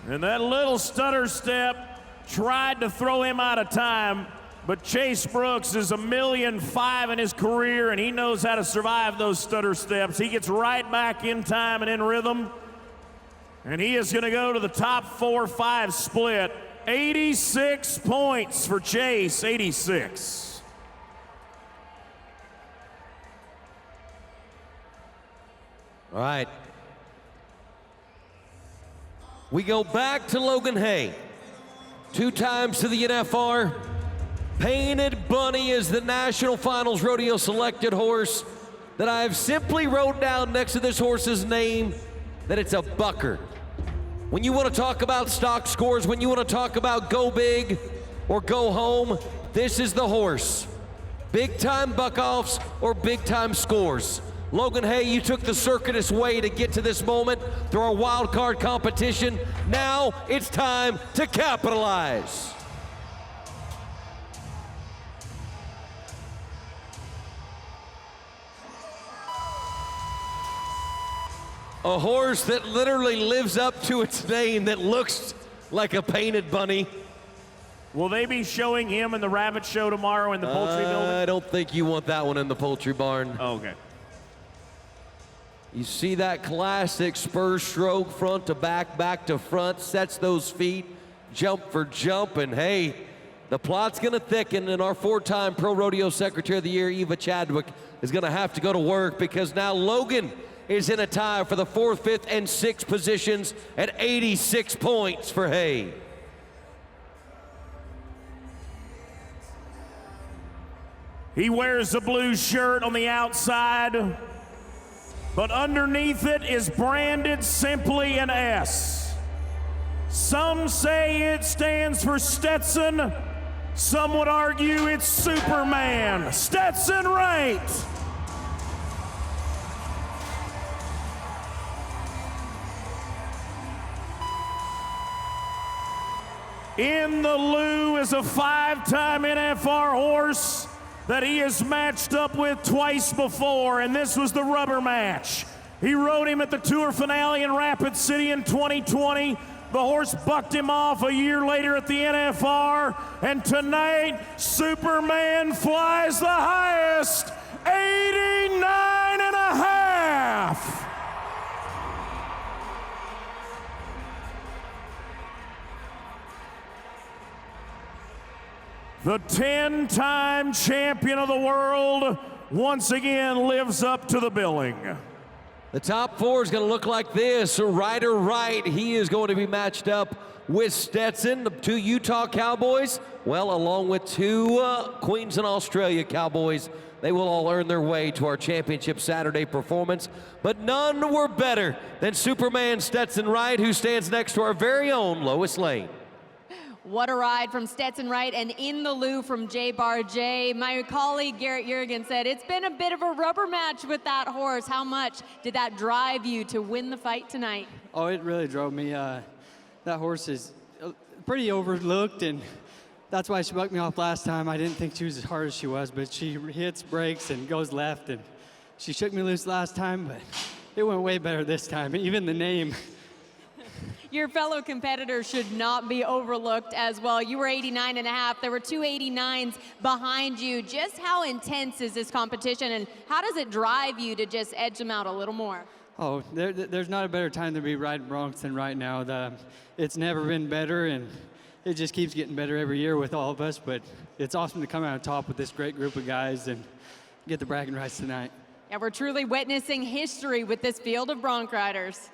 And that little stutter step tried to throw him out of time, But Chase Brooks is $1.5 million in his career, and he knows how to survive those stutter steps. He gets right back in time and in rhythm, and he is going to go to the top 4-5 split. 86 points for Chase, 86. All right. We go back to Logan Hay. 2 times to the NFR. Painted Bunny is the National Finals Rodeo selected horse that I have simply wrote down next to this horse's name that it's a bucker. When you want to talk about stock scores, when you want to talk about go big or go home, this is the horse. Big time buck-offs or big time scores. Logan Hay, you took the circuitous way to get to this moment through our wild card competition. Now it's time to capitalize. A horse that literally lives up to its name, that looks like a painted bunny. Will they be showing him in the rabbit show tomorrow in the poultry building? I don't think you want that one in the poultry barn. Oh, okay. You see that classic spur stroke, front to back, back to front, sets those feet, jump for jump, and hey, the plot's gonna thicken, and our 4-time Pro Rodeo Secretary of the Year, Eva Chadwick, is gonna have to go to work, because now Logan is in a tie for the 4th, 5th, and 6th positions at 86 points for Hay. He wears a blue shirt on the outside, but underneath it is branded simply an S. Some say it stands for Stetson. Some would argue it's Superman. Stetson Wright. In the Lou is a 5-time NFR horse that he has matched up with twice before, and this was the rubber match. He rode him at the Tour finale in Rapid City in 2020. The horse bucked him off a year later at the NFR, and tonight, Superman flies the highest, 89.5. The 10-time champion of the world once again lives up to the billing. The top 4 is going to look like this. Ryder Wright, he is going to be matched up with Stetson, the 2 Utah Cowboys, well, along with 2 Queens and Australia Cowboys. They will all earn their way to our championship Saturday performance, but none were better than Superman Stetson Wright, who stands next to our very own Lois Lane. What a ride from Stetson Wright, and in the Lou from J Bar J. My colleague Garrett Jurgen said it's been a bit of a rubber match with that horse. How much did that drive you to win the fight tonight? Oh, it really drove me. That horse is pretty overlooked, and that's why she bucked me off last time. I didn't think she was as hard as she was, but she hits brakes and goes left, and she shook me loose last time, but it went way better this time. Even the name. Your fellow competitors should not be overlooked as well. You were 89.5. There were 2 89s behind you. Just how intense is this competition, and how does it drive you to just edge them out a little more? Oh, there's not a better time to be riding Broncs than right now. It's never been better, and it just keeps getting better every year with all of us, but it's awesome to come out on top with this great group of guys and get the bragging rights tonight. Yeah, we're truly witnessing history with this field of Bronc riders.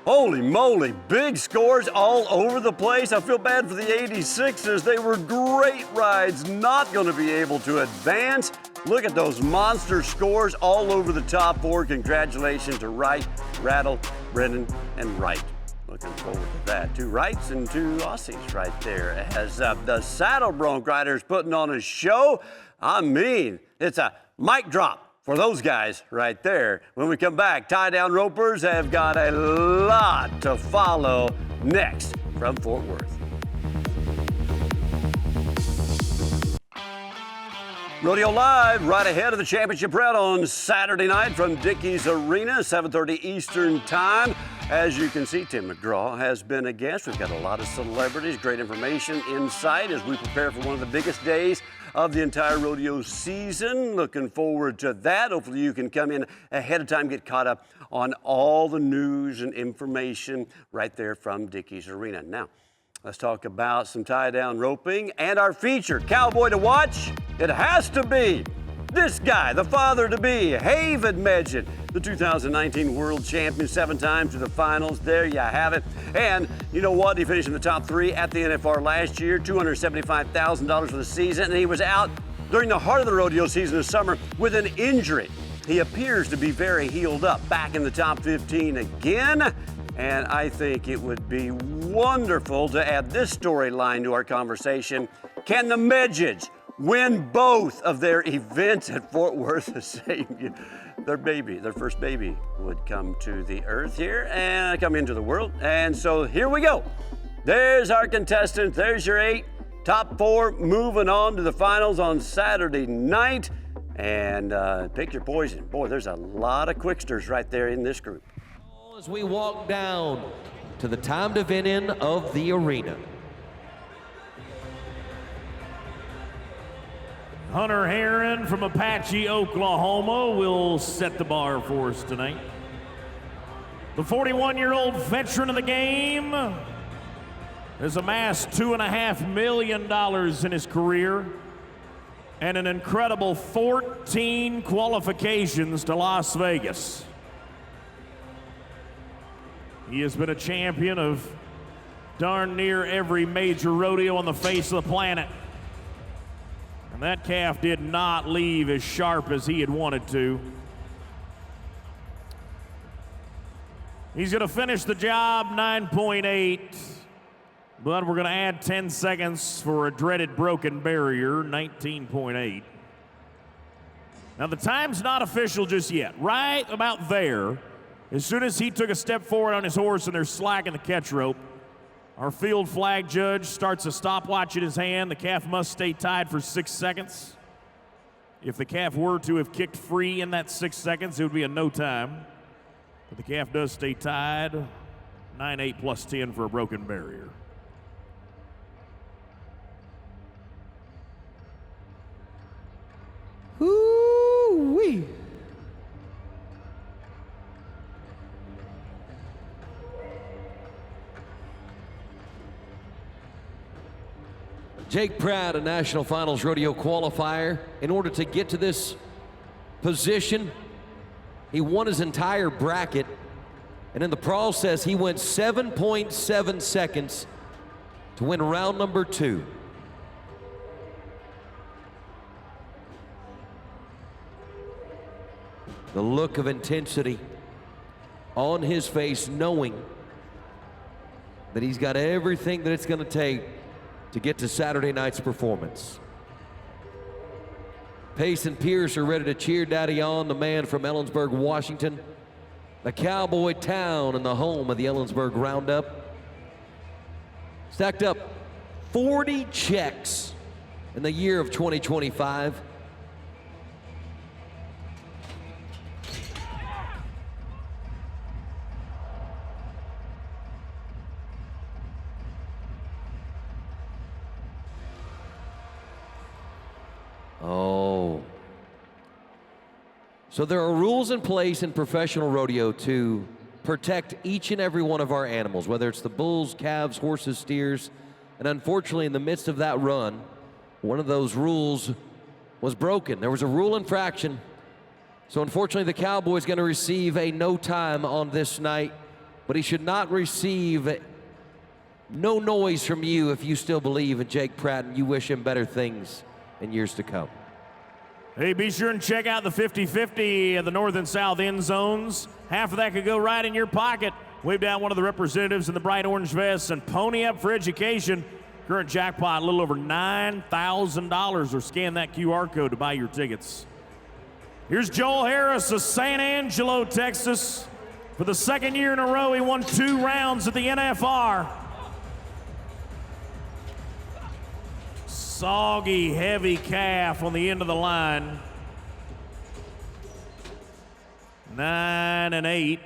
Holy moly, big scores all over the place. I feel bad for the 86ers. They were great rides, not going to be able to advance. Look at those monster scores all over the top 4. Congratulations to Wright, Rattle, Brennan, and Wright. Looking forward to that. 2 Wrights and 2 Aussies right there as the Saddle Bronc riders putting on a show. I mean, it's a mic drop for those guys right there. When we come back, tie-down ropers have got a lot to follow next from Fort Worth. Rodeo Live, right ahead of the championship round on Saturday night from Dickies Arena, 7:30 Eastern Time. As you can see, Tim McGraw has been a guest. We've got a lot of celebrities, great information, insight as we prepare for one of the biggest days of the entire rodeo season. Looking forward to that. Hopefully you can come in ahead of time, get caught up on all the news and information right there from Dickey's Arena. Now, let's talk about some tie-down roping and our feature, Cowboy to watch. It has to be this guy, the father-to-be, Haven Medjid, the 2019 world champion, 7 times to the finals. There you have it. And you know what? He finished in the top 3 at the NFR last year, $275,000 for the season, and he was out during the heart of the rodeo season this summer with an injury. He appears to be very healed up, back in the top 15 again. And I think it would be wonderful to add this storyline to our conversation. Can the Medjids win both of their events at Fort Worth the same year? Their first baby would come to the earth here and come into the world. And so here we go. There's our contestant. There's your 8. Top 4 moving on to the finals on Saturday night. And pick your poison. Boy, there's a lot of quicksters right there in this group. As we walk down to the timed event end of the arena. Hunter Herron from Apache, Oklahoma will set the bar for us tonight. The 41-year-old veteran of the game has amassed $2.5 million in his career and an incredible 14 qualifications to Las Vegas. He has been a champion of darn near every major rodeo on the face of the planet. And that calf did not leave as sharp as he had wanted to. He's gonna finish the job 9.8, but we're gonna add 10 seconds for a dreaded broken barrier, 19.8. Now the time's not official just yet. Right about there, as soon as he took a step forward on his horse and there's slack in the catch rope, our field flag judge starts a stopwatch in his hand. The calf must stay tied for 6 seconds. If the calf were to have kicked free in that 6 seconds, it would be a no time. But the calf does stay tied. 9.8 plus 10 for a broken barrier. Woo-wee. Jake Pratt, a National Finals Rodeo qualifier. In order to get to this position, he won his entire bracket, and in the process, he went 7.7 seconds to win round number 2. The look of intensity on his face, knowing that he's got everything that it's going to take to get to Saturday night's performance. Pace and Pierce are ready to cheer Daddy on, the man from Ellensburg, Washington, the cowboy town and the home of the Ellensburg Roundup. Stacked up 40 checks in the year of 2025. Oh. So there are rules in place in professional rodeo to protect each and every one of our animals, whether it's the bulls, calves, horses, steers. And unfortunately, in the midst of that run, one of those rules was broken. There was a rule infraction. So unfortunately, the cowboy is going to receive a no time on this night, but he should not receive no noise from you if you still believe in Jake Pratt and you wish him better things in years to come. Hey, be sure and check out the 50-50 of the north and south end zones. Half of that could go right in your pocket. Wave down one of the representatives in the bright orange vests and pony up for education. Current jackpot, a little over $9,000, or scan that QR code to buy your tickets. Here's Joel Harris of San Angelo, Texas. For the second year in a row, he won 2 rounds at the NFR. Soggy, heavy calf on the end of the line. 9-8.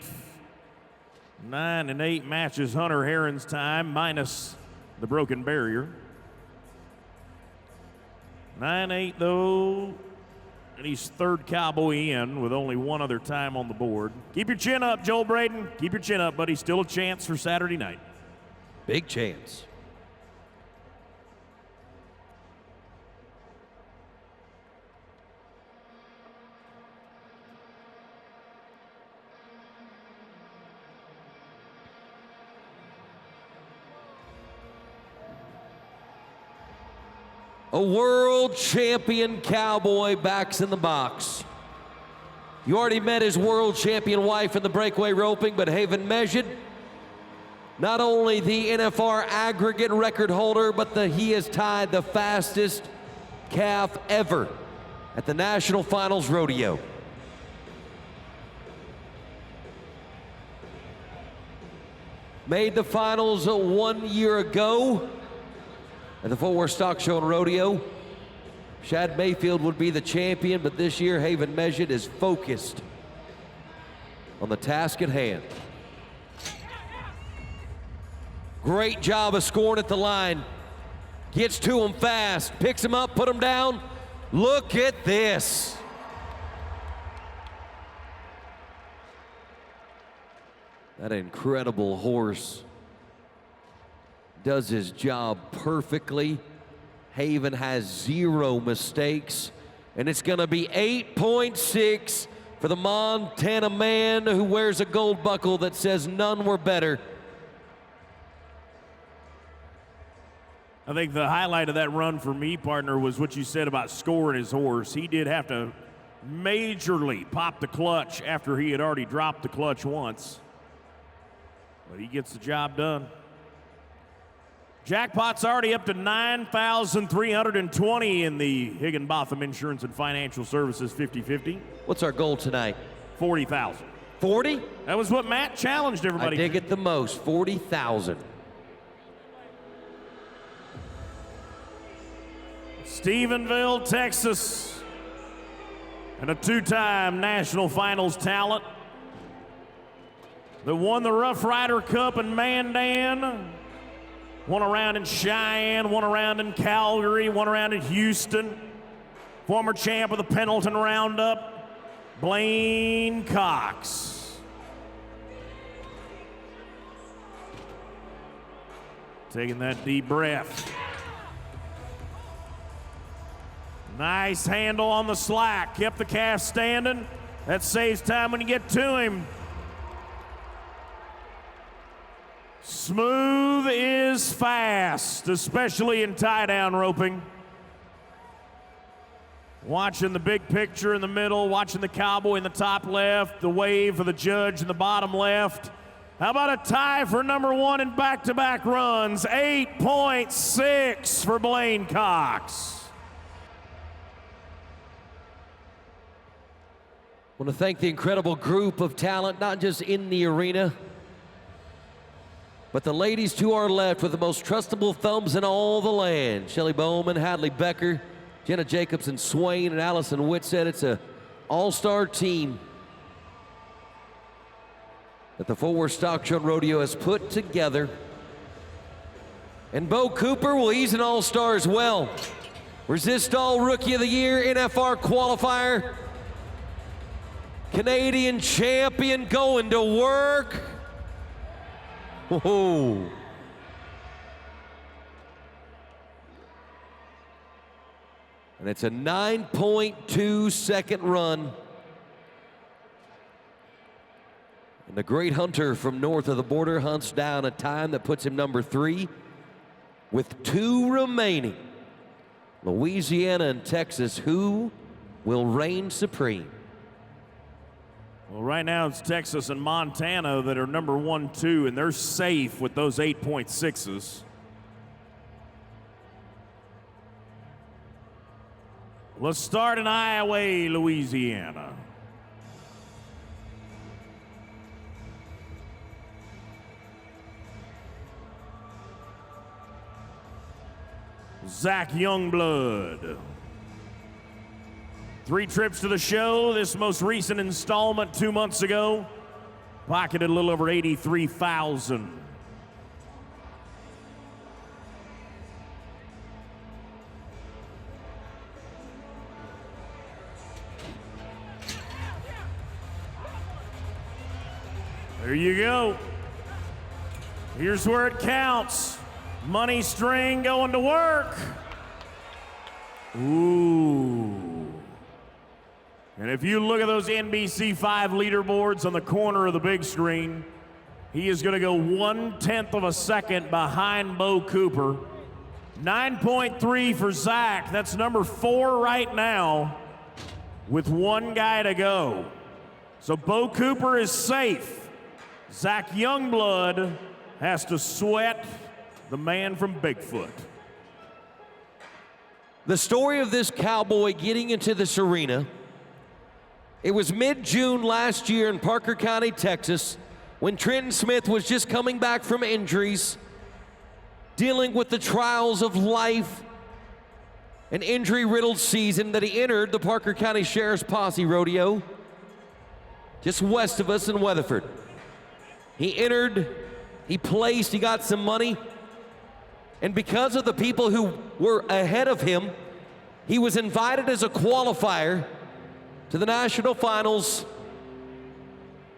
9 and 8 matches Hunter Heron's time, minus the broken barrier. 9-8 though, and he's third Cowboy in with only one other time on the board. Keep your chin up, Joel Braden. Keep your chin up, buddy. Still a chance for Saturday night. Big chance. A world champion Cowboy backs in the box. You already met his world champion wife in the breakaway roping, but Haven measured not only the NFR aggregate record holder, but he has tied the fastest calf ever at the National Finals Rodeo. Made the finals 1 year ago at the Fort Worth Stock Show and Rodeo. Shad Mayfield would be the champion, but this year Haven Measured is focused on the task at hand. Great job of scoring at the line. Gets to him fast, picks him up, put him down. Look at this. That incredible horse does his job perfectly. Haven has 0 mistakes, and it's gonna be 8.6 for the Montana man who wears a gold buckle that says none were better. I think the highlight of that run for me, partner, was what you said about scoring his horse. He did have to majorly pop the clutch after he had already dropped the clutch once, but he gets the job done. Jackpot's already up to $9,320 in the Higginbotham Insurance and Financial Services 50-50. What's our goal tonight? 40,000. 40? That was what Matt challenged everybody. I dig it the most, 40,000. Stephenville, Texas, and a 2-time National Finals talent that won the Rough Rider Cup in Mandan. One around in Cheyenne, one around in Calgary, one around in Houston. Former champ of the Pendleton Roundup, Blaine Cox. Taking that deep breath. Nice handle on the slack, kept the calf standing. That saves time when you get to him. Smooth is fast, especially in tie-down roping. Watching the big picture in the middle, watching the Cowboy in the top left, the wave for the judge in the bottom left. How about a tie for number 1 in back-to-back runs? 8.6 for Blaine Cox. I want to thank the incredible group of talent, not just in the arena, but the ladies to our left with the most trustable thumbs in all the land. Shelly Bowman, Hadley Becker, Jenna Jacobson Swain, and Allison Whitsett. It's an all-star team that the Fort Worth Stock Show and Rodeo has put together. And Bo Cooper, well, he's an all-star as well. Resist All Rookie of the Year, NFR qualifier, Canadian champion going to work. Whoa. And it's a 9.2 second run. And the great hunter from north of the border hunts down a time that puts him number 3 with 2 remaining. Louisiana and Texas, who will reign supreme? Well, right now it's Texas and Montana that are number 1, 2, and they're safe with those 8.6s. Let's start in Iowa, Louisiana. Zach Youngblood. 3 trips to the show, this most recent installment 2 months ago. pocketed a little over 83,000. There you go. Here's where it counts. Money string going to work. Ooh. And if you look at those NBC5 leaderboards on the corner of the big screen, he is going to go 1/10 of a second behind Bo Cooper. 9.3 for Zach. That's number 4 right now with one guy to go. So Bo Cooper is safe. Zach Youngblood has to sweat the man from Bigfoot. The story of this cowboy getting into this arena, it was mid-June last year in Parker County, Texas, when Trenton Smith was just coming back from injuries, dealing with the trials of life, an injury-riddled season, that he entered the Parker County Sheriff's Posse Rodeo, just west of us in Weatherford. He entered, he placed, he got some money, and because of the people who were ahead of him, he was invited as a qualifier to the national finals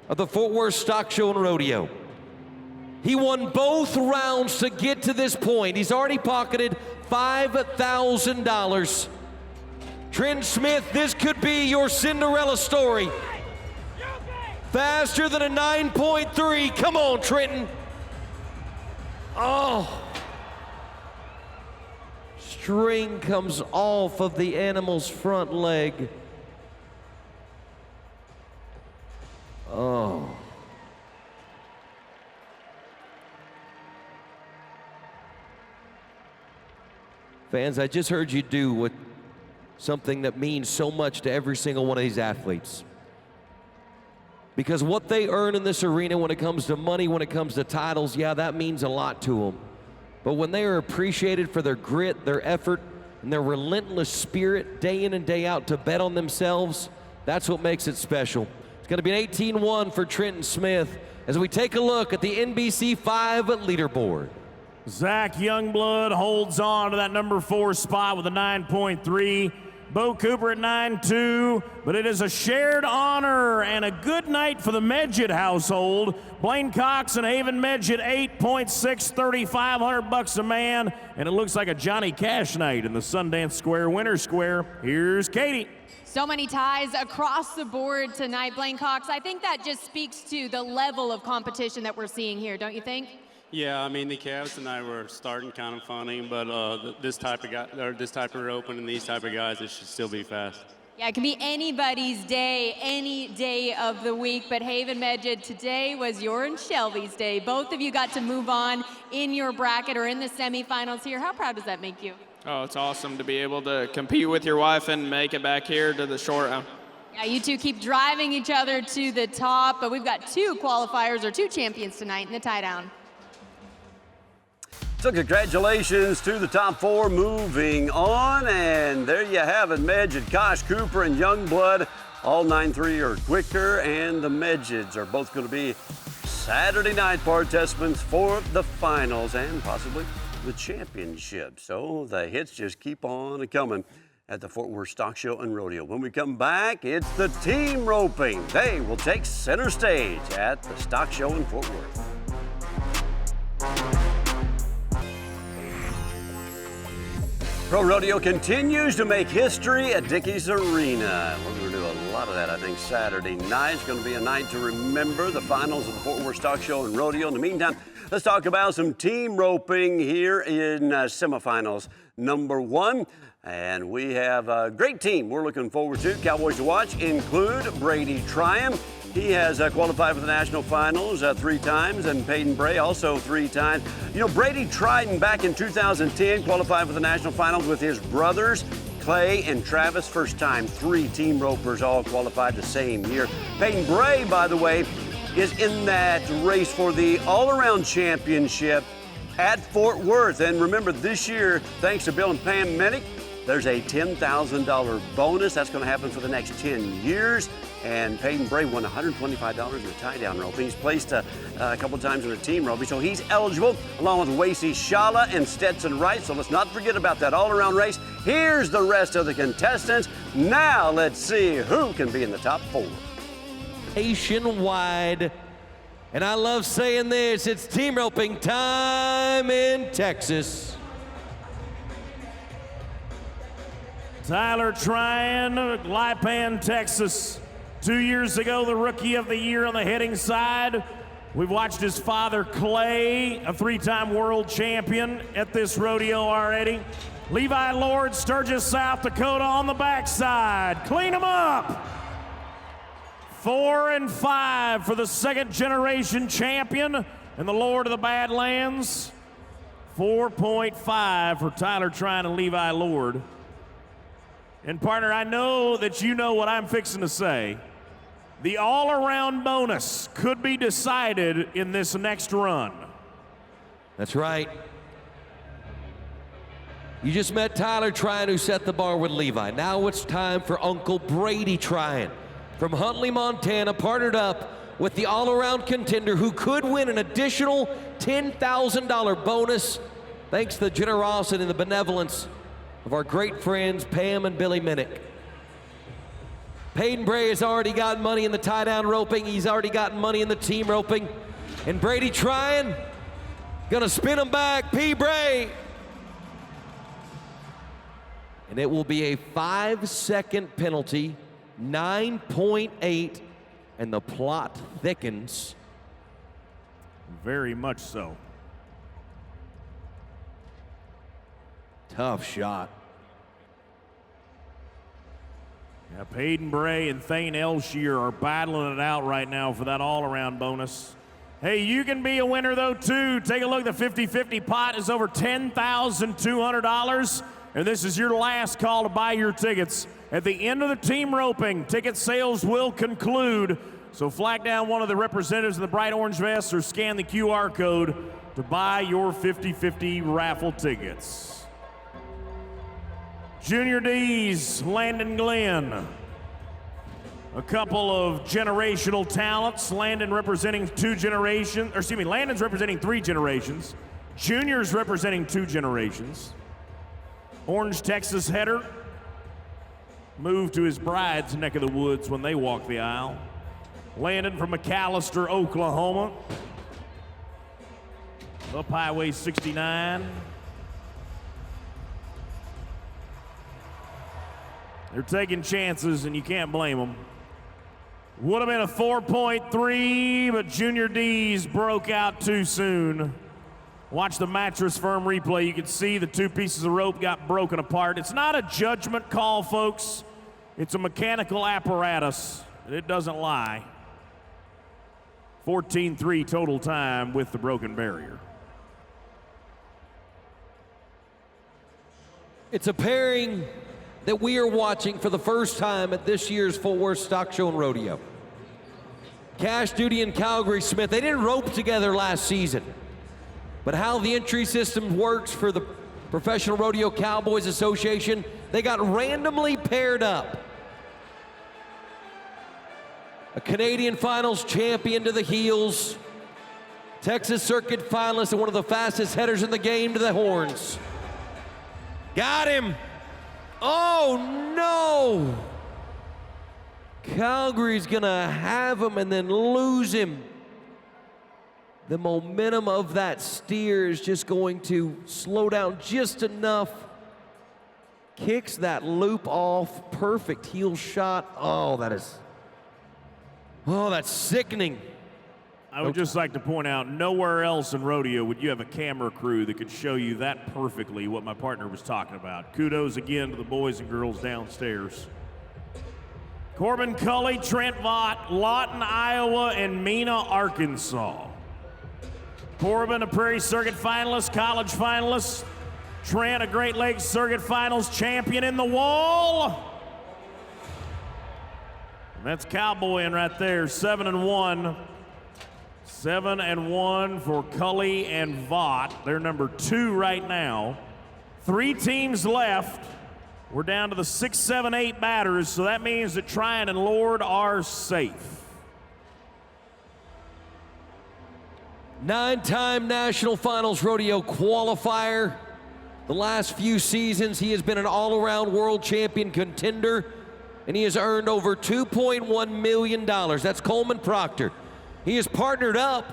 of the Fort Worth Stock Show and Rodeo. He won both rounds to get to this point. He's already pocketed $5,000. Trenton Smith, this could be your Cinderella story. Faster than a 9.3. Come on, Trenton. Oh. String comes off of the animal's front leg. Oh. Fans, I just heard you do something that means so much to every single one of these athletes. Because what they earn in this arena when it comes to money, when it comes to titles, yeah, that means a lot to them. But when they are appreciated for their grit, their effort, and their relentless spirit day in and day out to bet on themselves, that's what makes it special. It's going to be an 18-1 for Trenton Smith as we take a look at the NBC5 leaderboard. Zach Youngblood holds on to that number 4 spot with a 9.3. Bo Cooper at 9.2, but it is a shared honor and a good night for the Medjid household. Blaine Cox and Haven Medjid, 8.6, $3,500 a man, and it looks like a Johnny Cash night in the Sundance Square Winter Square. Here's Katie. So many ties across the board tonight, Blaine Cox. I think that just speaks to the level of competition that we're seeing here, don't you think? Yeah, I mean, the calves tonight were starting kind of funny, but this type of guy, or this type of roping and these type of guys, it should still be fast. Yeah, it can be anybody's day, any day of the week, but Haven Medjid, today was your and Shelby's day. Both of you got to move on in your bracket or in the semifinals here. How proud does that make you? Oh, it's awesome to be able to compete with your wife and make it back here to the short round. Yeah, you two keep driving each other to the top, but we've got 2 qualifiers or 2 champions tonight in the tie down. So congratulations to the top 4 moving on, and there you have it. Medjid, Kosh, Cooper, and Youngblood, all 9.3 or quicker, and the Medjids are both going to be Saturday night participants for the finals and possibly the championship. So the hits just keep on coming at the Fort Worth Stock Show and Rodeo. When we come back, it's the team roping. They will take center stage at the Stock Show in Fort Worth. Pro Rodeo continues to make history at Dickies Arena. We're going to do a lot of that, I think, Saturday night. It's going to be a night to remember the finals of the Fort Worth Stock Show and Rodeo. In the meantime, let's talk about some team roping here in semifinals number 1. And we have a great team we're looking forward to. Cowboys to watch include Brady Tryon. He has qualified for the national finals 3 times, and Peyton Bray also 3 times. You know, Brady Tryon back in 2010 qualified for the national finals with his brothers, Clay and Travis. First time 3 team ropers all qualified the same year. Peyton Bray, by the way, is in that race for the all-around championship at Fort Worth. And remember, this year, thanks to Bill and Pam Minnick, there's a $10,000 bonus. That's going to happen for the next 10 years. And Peyton Bray won $125 in the tie-down roping. He's placed a couple times in the team roping, so he's eligible, along with Wacey Schalla and Stetson Wright. So let's not forget about that all-around race. Here's the rest of the contestants. Now let's see who can be in the top 4. Nationwide. And I love saying this, it's team roping time in Texas. Tyler Tryon, Lipan, Texas. 2 years ago, the Rookie of the Year on the heading side. We've watched his father, Clay, a 3-time world champion at this rodeo already. Levi Lord, Sturgis, South Dakota on the backside. Clean him up. 4 and 5 for the second-generation champion and the Lord of the Badlands. 4.5 for Tyler Tryon and Levi Lord. And partner, I know that you know what I'm fixing to say. The all-around bonus could be decided in this next run. That's right. You just met Tyler Tryon, who set the bar with Levi. Now it's time for Uncle Brady Tryon from Huntley, Montana, partnered up with the all-around contender who could win an additional $10,000 bonus thanks to the generosity and the benevolence of our great friends Pam and Billy Minnick. Peyton Bray has already got money in the tie-down roping. He's already gotten money in the team roping. And Brady Tryon, gonna spin him back, P. Bray. And it will be a 5-second penalty, 9.8, and the plot thickens. Very much so. Tough shot. Yeah, Peyton Bray and Thane Elshier are battling it out right now for that all-around bonus. Hey, you can be a winner though too. Take a look, the 50-50 pot is over $10,200. And this is your last call to buy your tickets. At the end of the team roping, ticket sales will conclude. So flag down one of the representatives in the bright orange vest or scan the QR code to buy your 50-50 raffle tickets. Junior D's, Landon Glenn. A couple of generational talents. Landon's representing 3 generations. Junior's representing 2 generations. Orange Texas header. Moved to his bride's neck of the woods when they walk the aisle. Landon from McAllister, Oklahoma. Up Highway 69. They're taking chances, and you can't blame them. Would have been a 4.3, but Junior D's broke out too soon. Watch the Mattress Firm replay. You can see the 2 pieces of rope got broken apart. It's not a judgment call, folks. It's a mechanical apparatus. It doesn't lie. 14.3 total time with the broken barrier. It's a pairing that we are watching for the first time at this year's Fort Worth Stock Show and Rodeo. Cash Duty and Calgary Smith, they didn't rope together last season. But how the entry system works for the Professional Rodeo Cowboys Association, they got randomly paired up. A Canadian Finals champion to the heels, Texas Circuit finalist and one of the fastest headers in the game to the horns. Got him. Oh no! Calgary's gonna have him and then lose him. The momentum of that steer is just going to slow down just enough. Kicks that loop off. Perfect heel shot. Oh, that's sickening. I would just like to point out, nowhere else in rodeo would you have a camera crew that could show you that perfectly what my partner was talking about. Kudos again to the boys and girls downstairs. Corbin Cully, Trent Vaught, Lawton, Iowa, and Mena, Arkansas. Corbin, a Prairie Circuit finalist, college finalist. Trent, a Great Lakes Circuit Finals champion in the wall. And that's Cowboy right there, 7-1. 7-1 for Cully and Vaught. They're number 2 right now. 3 teams left. We're down to the 6, 7, 8 batters, so that means that Tryon and Lord are safe. 9-time National Finals Rodeo qualifier. The last few seasons, he has been an all-around world champion contender, and he has earned over $2.1 million. That's Coleman Proctor. He is partnered up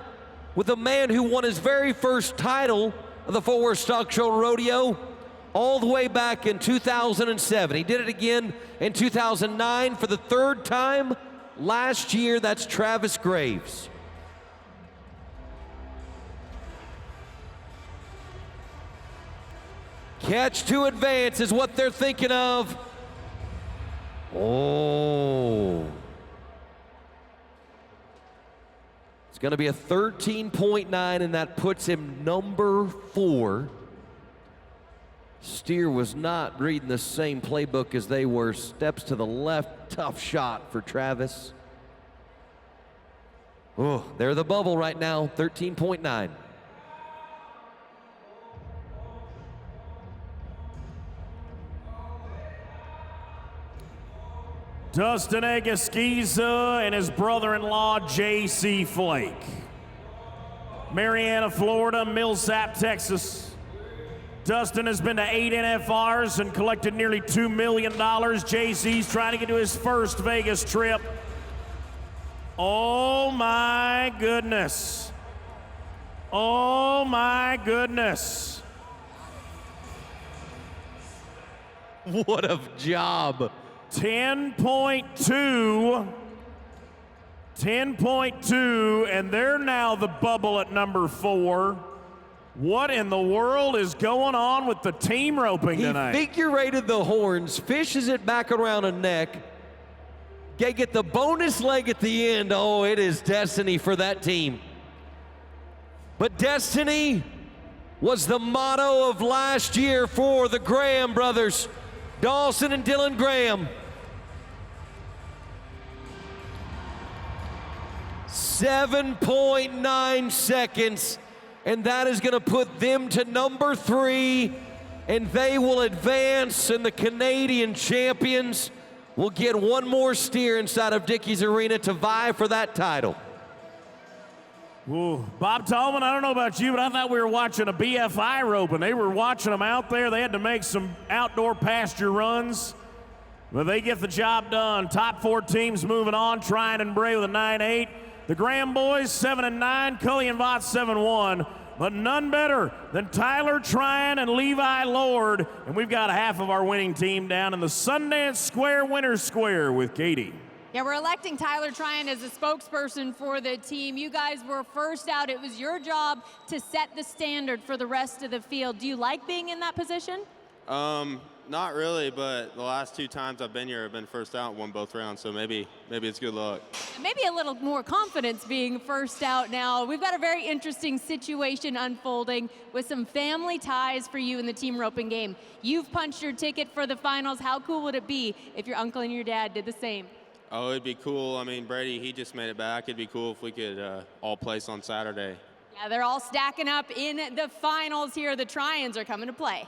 with a man who won his very first title of the Fort Worth Stock Show Rodeo all the way back in 2007. He did it again in 2009 for the third time last year. That's Travis Graves. Catch to advance is what they're thinking of. Oh. It's going to be a 13.9, and that puts him number 4. Steer was not reading the same playbook as they were. Steps to the left, tough shot for Travis. Oh, they're the bubble right now, 13.9. Dustin Egaskiza and his brother-in-law, J.C. Flake. Marietta, Florida, Millsap, Texas. Dustin has been to 8 NFRs and collected nearly $2 million. J.C.'s trying to get to his first Vegas trip. Oh my goodness. Oh my goodness. What a job. 10.2, and they're now the bubble at number 4. What in the world is going on with the team roping tonight? He figure-rated the horns, fishes it back around a neck, get the bonus leg at the end. Oh, it is destiny for that team. But destiny was the motto of last year for the Graham brothers, Dawson and Dylan Graham. 7.9 seconds, and that is going to put them to number 3, and they will advance, and the Canadian champions will get one more steer inside of Dickey's Arena to vie for that title. Ooh, Bob Tallman, I don't know about you, but I thought we were watching a BFI roping. They were watching them out there. They had to make some outdoor pasture runs, but they get the job done. Top 4 teams moving on. Tryon and Bray with a 9-8. The Graham boys 7-9. Cully and Vaught 7-1. But none better than Tyler Tryon and Levi Lord. And we've got half of our winning team down in the Sundance Square Winners Square with Katie. Yeah, we're electing Tyler Tryon as a spokesperson for the team. You guys were first out. It was your job to set the standard for the rest of the field. Do you like being in that position? Not really, but the last 2 times I've been here, I've been first out and won both rounds, so maybe it's good luck. Maybe a little more confidence being first out now. We've got a very interesting situation unfolding with some family ties for you in the team roping game. You've punched your ticket for the finals. How cool would it be if your uncle and your dad did the same? Oh, it'd be cool. I mean, Brady, he just made it back. It'd be cool if we could all place on Saturday. Yeah, they're all stacking up in the finals here. The Tryons are coming to play.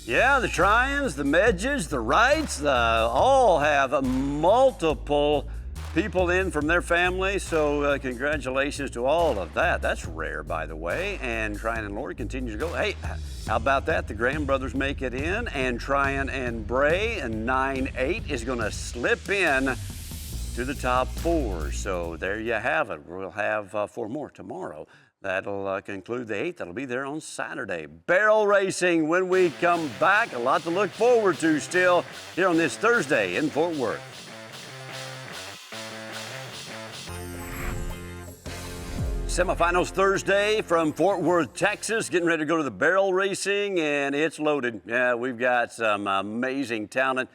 Yeah, the Tryons, the Medges, the Wrights, all have multiple people in from their family, so congratulations to all of that. That's rare, by the way, and Tryon and Lord continue to go. Hey, how about that? The Graham brothers make it in, and Tryon and Bray, and 9-8 is going to slip in to the top 4. So there you have it. We'll have 4 more tomorrow. That'll conclude the 8th. That'll be there on Saturday. Barrel racing when we come back. A lot to look forward to still here on this Thursday in Fort Worth. Semifinals Thursday from Fort Worth, Texas. Getting ready to go to the barrel racing, and it's loaded. Yeah, we've got some amazing talent.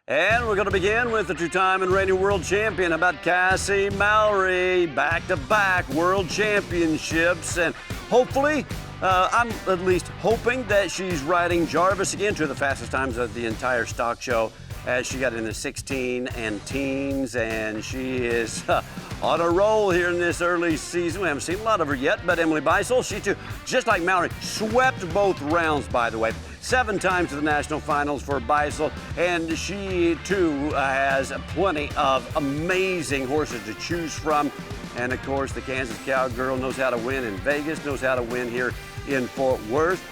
And we're going to begin with the 2-time and reigning world champion. About Kassie Mowry, back-to-back world championships. And hopefully, I'm at least hoping that she's riding Jarvis again, 2 of the fastest times of the entire stock show. as she got in the 16 and teens, and she is on a roll here in this early season. We haven't seen a lot of her yet, but Emily Beisel, she too, just like Mowry, swept both rounds, by the way. 7 times to the national finals for Beisel, and she too has plenty of amazing horses to choose from. And of course, the Kansas Cowgirl knows how to win in Vegas, knows how to win here in Fort Worth.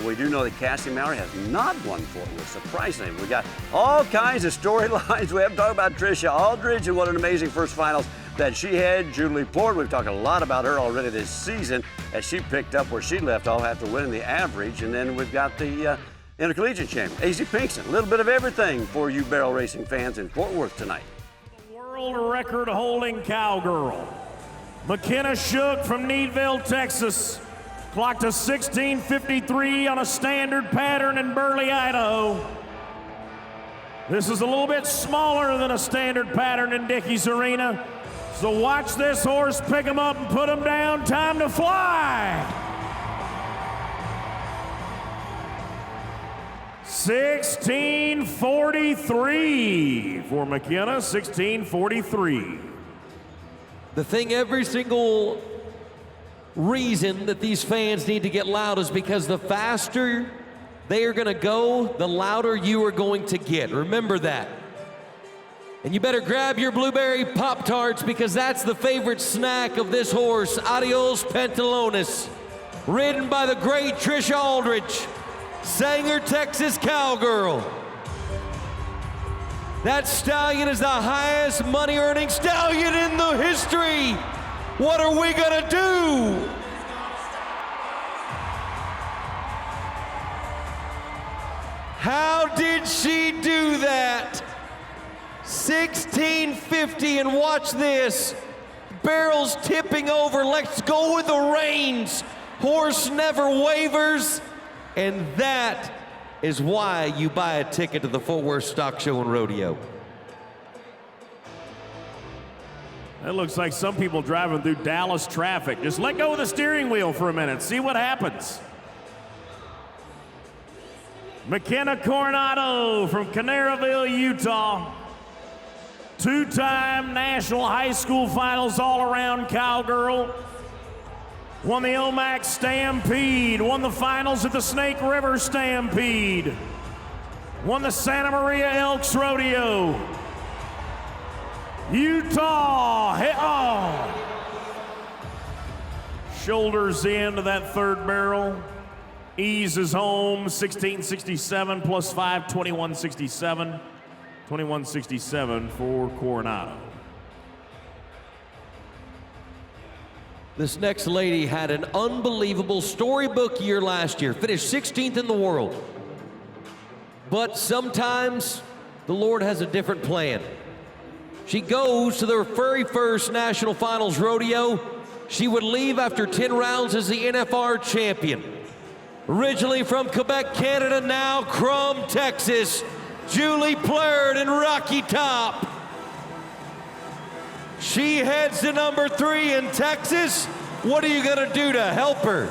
We do know that Kassie Mowry has not won Fort Worth, surprisingly. We got all kinds of storylines. We have to talk about Tricia Aldridge and what an amazing first finals that she had. Julie Port, we've talked a lot about her already this season as she picked up where she left off after winning the average. And then we've got the intercollegiate champion, AZ Pinkston. A little bit of everything for you barrel racing fans in Fort Worth tonight. The world record holding cowgirl, McKenna Shook from Needville, Texas, clocked a 16:53 on a standard pattern in Burley, Idaho. This is a little bit smaller than a standard pattern in Dickies Arena. So watch this horse pick him up and put him down. Time to fly. 16:43 for McKenna, 16:43. The thing, every single reason that these fans need to get loud is because the faster they are going to go, the louder you are going to get. Remember that. And you better grab your blueberry Pop-Tarts because that's the favorite snack of this horse, Adios Pantalones, ridden by the great Tricia Aldridge, Sanger, Texas Cowgirl. That stallion is the highest money-earning stallion in the history. What are we gonna do? How did she do that? 16:50, and watch this. Barrels tipping over. Let's go with the reins. Horse never wavers. And that is why you buy a ticket to the Fort Worth Stock Show and Rodeo. That looks like some people driving through Dallas traffic. Just let go of the steering wheel for a minute. See what happens. McKenna Coronado from Canaryville, Utah. 2-time National High School Finals all-around cowgirl. Won the Omax Stampede. Won the finals at the Snake River Stampede. Won the Santa Maria Elks Rodeo. Utah. Shoulders into that third barrel. Eases home. 1667 plus 5, 2167. 2167 for Coronado. This next lady had an unbelievable storybook year last year. Finished 16th in the world. But sometimes the Lord has a different plan. She goes to their very first National Finals Rodeo. She would leave after 10 rounds as the NFR champion. Originally from Quebec, Canada, now Crum, Texas, Julie Plaird and Rocky Top. She heads to number 3 in Texas. What are you gonna do to help her?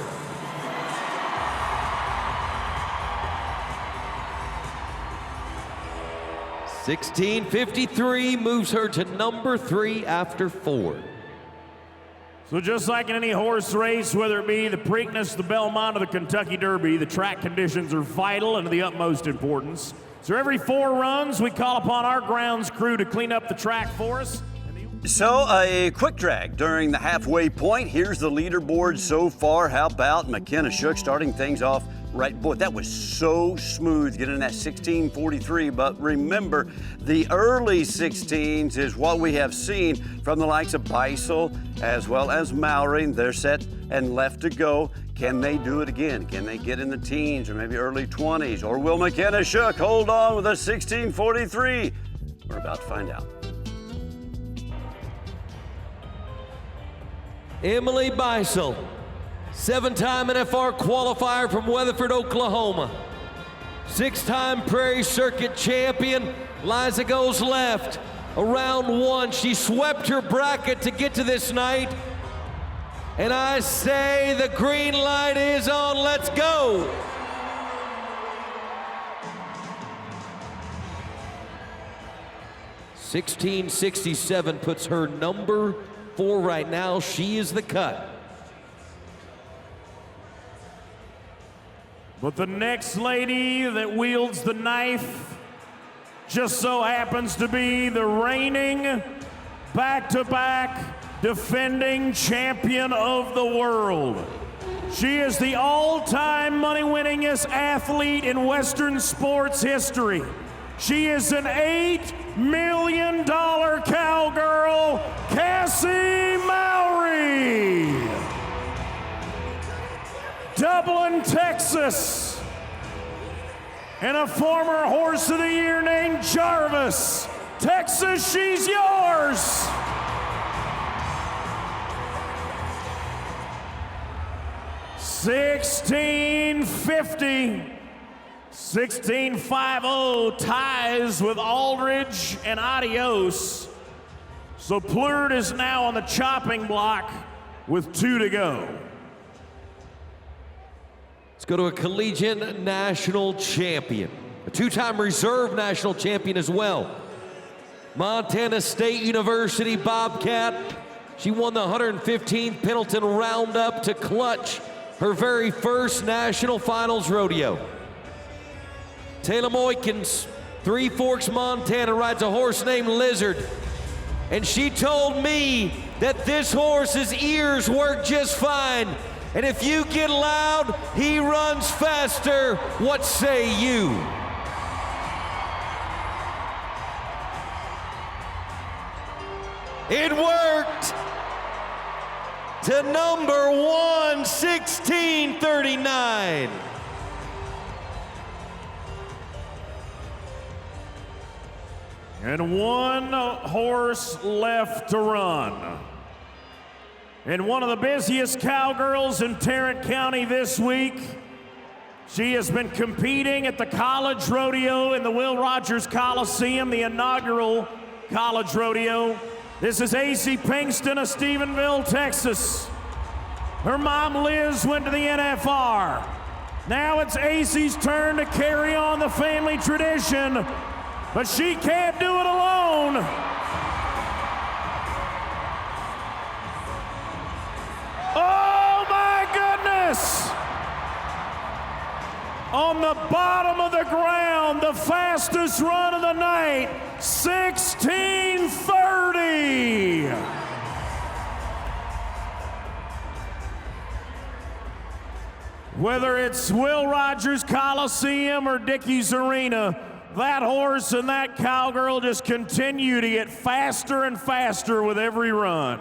$16.53 moves her to number 3 after 4. So just like in any horse race, whether it be the Preakness, the Belmont, or the Kentucky Derby, the track conditions are vital and of the utmost importance. So every 4 runs, we call upon our grounds crew to clean up the track for us. So a quick drag during the halfway point. Here's the leaderboard so far. How about McKenna Shook starting things off right? Boy, that was so smooth getting that 16:43. But remember, the early 16s is what we have seen from the likes of Beisel as well as Mowry. They're set and left to go. Can they do it again? Can they get in the teens or maybe early 20s? Or will McKenna Shook hold on with a 16:43? We're about to find out. Emily Beisel, 7-time NFR qualifier from Weatherford, Oklahoma. 6-time Prairie Circuit champion. Liza goes left. Around 1, she swept her bracket to get to this night. And I say the green light is on, let's go. 1667 puts her number 4 right now. She is the cut. But the next lady that wields the knife just so happens to be the reigning, back-to-back, defending champion of the world. She is the all-time money-winningest athlete in Western sports history. She is an $8 million cowgirl, Kassie Mowry. Dublin, Texas. And a former Horse of the Year named Jarvis. Texas, she's yours. $16.50. 16.50 ties with Aldridge and Adios. So Plurd is now on the chopping block with 2 to go. Let's go to a collegiate national champion, a 2-time reserve national champion as well. Montana State University Bobcat. She won the 115th Pendleton Roundup to clutch her very first National Finals Rodeo. Taylor Moykins, Three Forks, Montana, rides a horse named Lizard. And she told me that this horse's ears work just fine. And if you get loud, he runs faster. What say you? It worked. To number 1, 1639. And one horse left to run. And one of the busiest cowgirls in Tarrant County this week. She has been competing at the College Rodeo in the Will Rogers Coliseum, the inaugural College Rodeo. This is AC Pinkston of Stephenville, Texas. Her mom, Liz, went to the NFR. Now it's AC's turn to carry on the family tradition, but she can't do it alone. Oh my goodness! On the bottom of the ground, the fastest run of the night, 16:30. Whether it's Will Rogers Coliseum or Dickies Arena, that horse and that cowgirl just continue to get faster and faster with every run.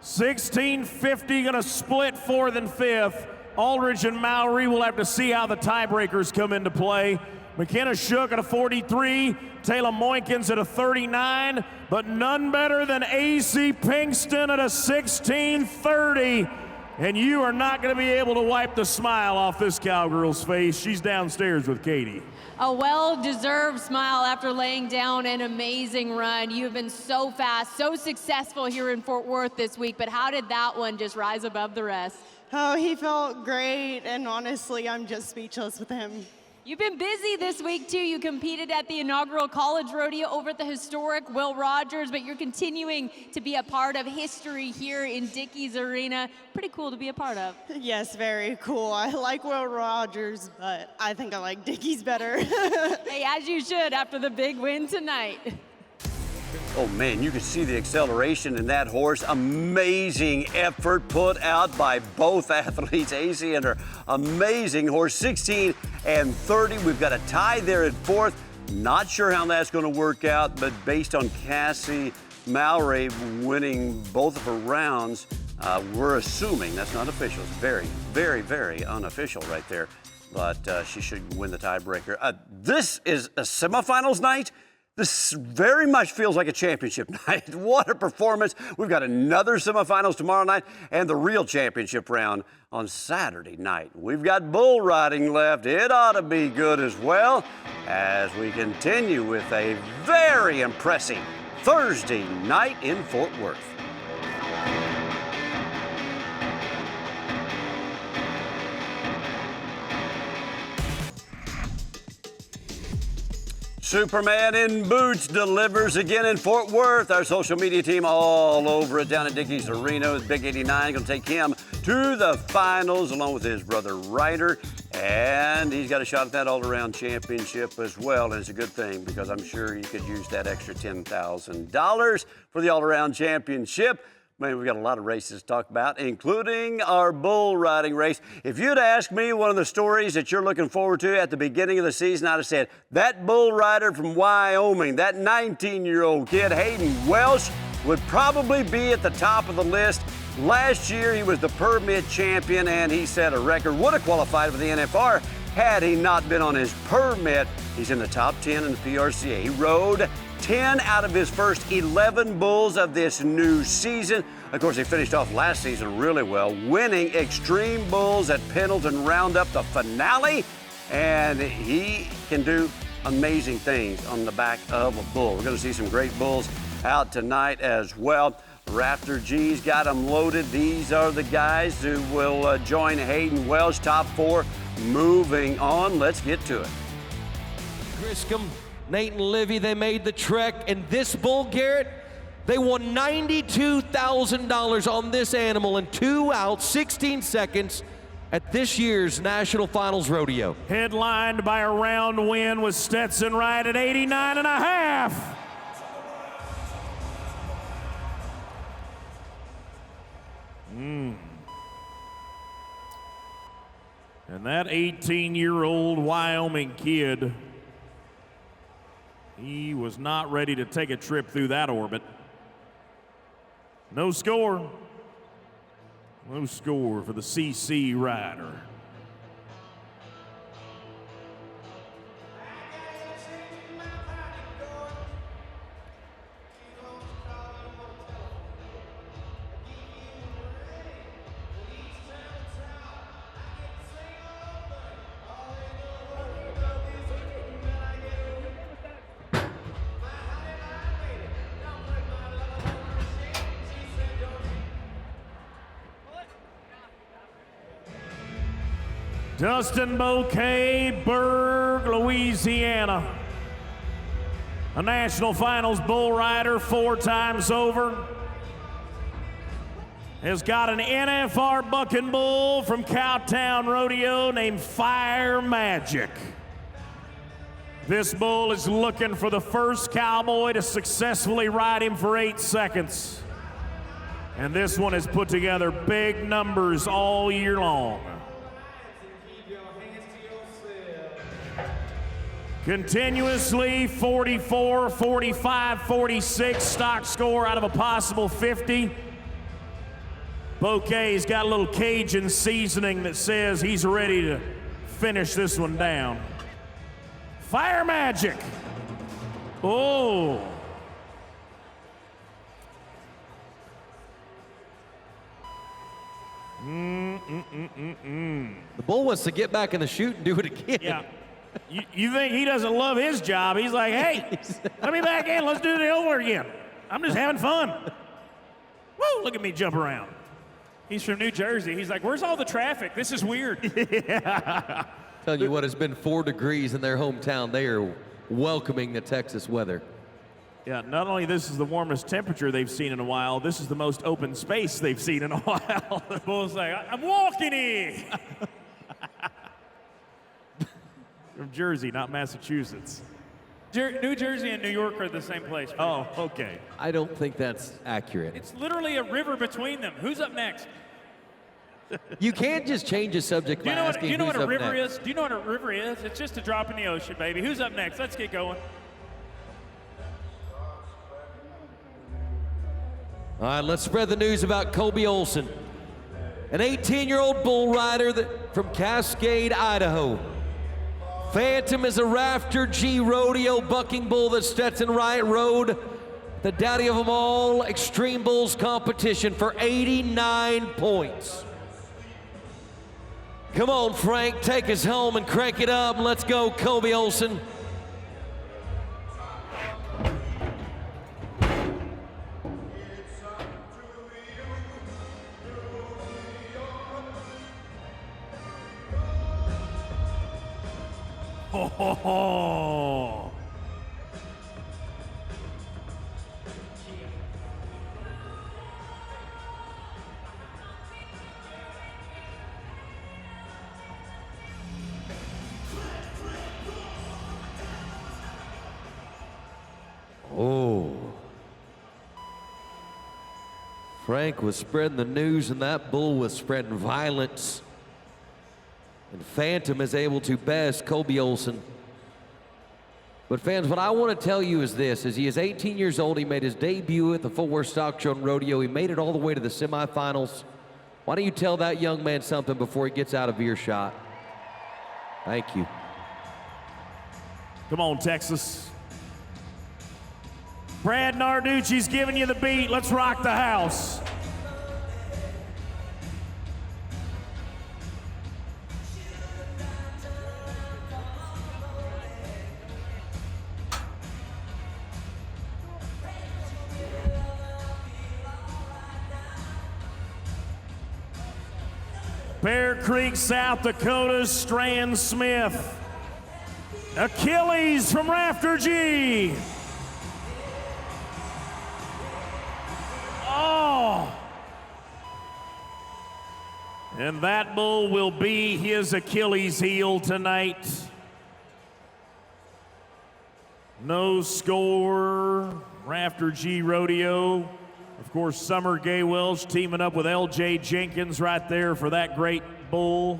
16:50 gonna split 4th and 5th. Aldridge and Mowry will have to see how the tiebreakers come into play. McKenna Shook at a 43, Taylor Moykins at a 39, but none better than AC Pinkston at a 16:30. And you are not going to be able to wipe the smile off this cowgirl's face. She's downstairs with Katie. A well-deserved smile after laying down an amazing run. You have been so fast, so successful here in Fort Worth this week, but how did that one just rise above the rest? Oh, he felt great, and honestly, I'm just speechless with him. You've been busy this week, too. You competed at the inaugural College Rodeo over at the historic Will Rogers, but you're continuing to be a part of history here in Dickies Arena. Pretty cool to be a part of. Yes, very cool. I like Will Rogers, but I think I like Dickies better. Hey, as you should after the big win tonight. Oh man, you can see the acceleration in that horse. Amazing effort put out by both athletes, AC and her amazing horse, 16:30. We've got a tie there at 4th. Not sure how that's going to work out, but based on Kassie Mowry winning both of her rounds, we're assuming, that's not official, it's very, very, very unofficial right there, but she should win the tiebreaker. This is a semifinals night. This very much feels like a championship night. What a performance. We've got another semifinals tomorrow night and the real championship round on Saturday night. We've got bull riding left. It ought to be good as well as we continue with a very impressive Thursday night in Fort Worth. Superman in boots delivers again in Fort Worth. Our social media team all over it down at Dickies Arena. Big 89 going to take him to the finals along with his brother Ryder. And he's got a shot at that all-around championship as well. And it's a good thing because I'm sure you could use that extra $10,000 for the all-around championship. Man, we've got a lot of races to talk about, including our bull riding race. If you'd asked me one of the stories that you're looking forward to at the beginning of the season, I'd have said, that bull rider from Wyoming, that 19-year-old kid, Hayden Welsh, would probably be at the top of the list. Last year, he was the permit champion, and he set a record. Would have qualified for the NFR had he not been on his permit. He's in the top 10 in the PRCA. He rode 10 out of his first 11 bulls of this new season. Of course, he finished off last season really well, winning Extreme Bulls at Pendleton Roundup, the finale, and he can do amazing things on the back of a bull. We're going to see some great bulls out tonight as well. Raptor G's got them loaded. These are the guys who will join Hayden Welsh, top 4. Moving on, let's get to it. Griscom, Nate and Livy, they made the trek, and this bull, Garrett, they won $92,000 on this animal in 2 out, 16 seconds at this year's National Finals Rodeo. Headlined by a round win with Stetson Wright at 89.5. And that 18-year-old Wyoming kid, he was not ready to take a trip through that orbit. No score. No score for the CC rider. Dustin Bouquet, Berg, Louisiana. A National Finals bull rider 4 times over. Has got an NFR bucking bull from Cowtown Rodeo named Fire Magic. This bull is looking for the first cowboy to successfully ride him for 8 seconds. And this one has put together big numbers all year long. Continuously 44, 45, 46 stock score out of a possible 50. Bouquet's got a little Cajun seasoning that says he's ready to finish this one down. Fire Magic. Oh. The bull wants to get back in the chute and do it again. Yeah. You think he doesn't love his job? He's like, hey, let me back in. Let's do it over again. I'm just having fun. Woo, look at me jump around. He's from New Jersey. He's like, where's all the traffic? This is weird. Yeah. Telling you what, it's been 4 degrees in their hometown. They are welcoming the Texas weather. Yeah, not only this is the warmest temperature they've seen in a while, this is the most open space they've seen in a while. The bull's like, I'm walking here. From Jersey, not Massachusetts. New Jersey and New York are the same place. Oh, okay. I don't think that's accurate. It's literally a river between them. Who's up next? You can't just change a subject by asking do you know who's what a up river next. is? Do you know what a river is? It's just a drop in the ocean, baby. Who's up next? Let's get going. All right, let's spread the news about Kobe Olson, an 18-year-old bull rider from Cascade, Idaho. Phantom is a Raptor G rodeo bucking bull that Stetson Wright rode the daddy of them all Extreme Bulls competition for 89 points. Come on, Frank, take us home and crank it up. Let's go, Kobe Olson. Oh, Frank was spreading the news, and that bull was spreading violence. And Phantom is able to best Colby Olson. But fans, what I want to tell you is this: he is 18 years old. He made his debut at the Fort Worth Stock Show and Rodeo. He made it all the way to the semifinals. Why don't you tell that young man something before he gets out of earshot? Thank you. Come on, Texas. Brad Narducci's giving you the beat. Let's rock the house. Bear Creek, South Dakota, Strand Smith. Achilles from Rafter G. Oh. And that bull will be his Achilles heel tonight. No score, Rafter G Rodeo. Of course, Summer Gay Welch teaming up with L.J. Jenkins right there for that great bull.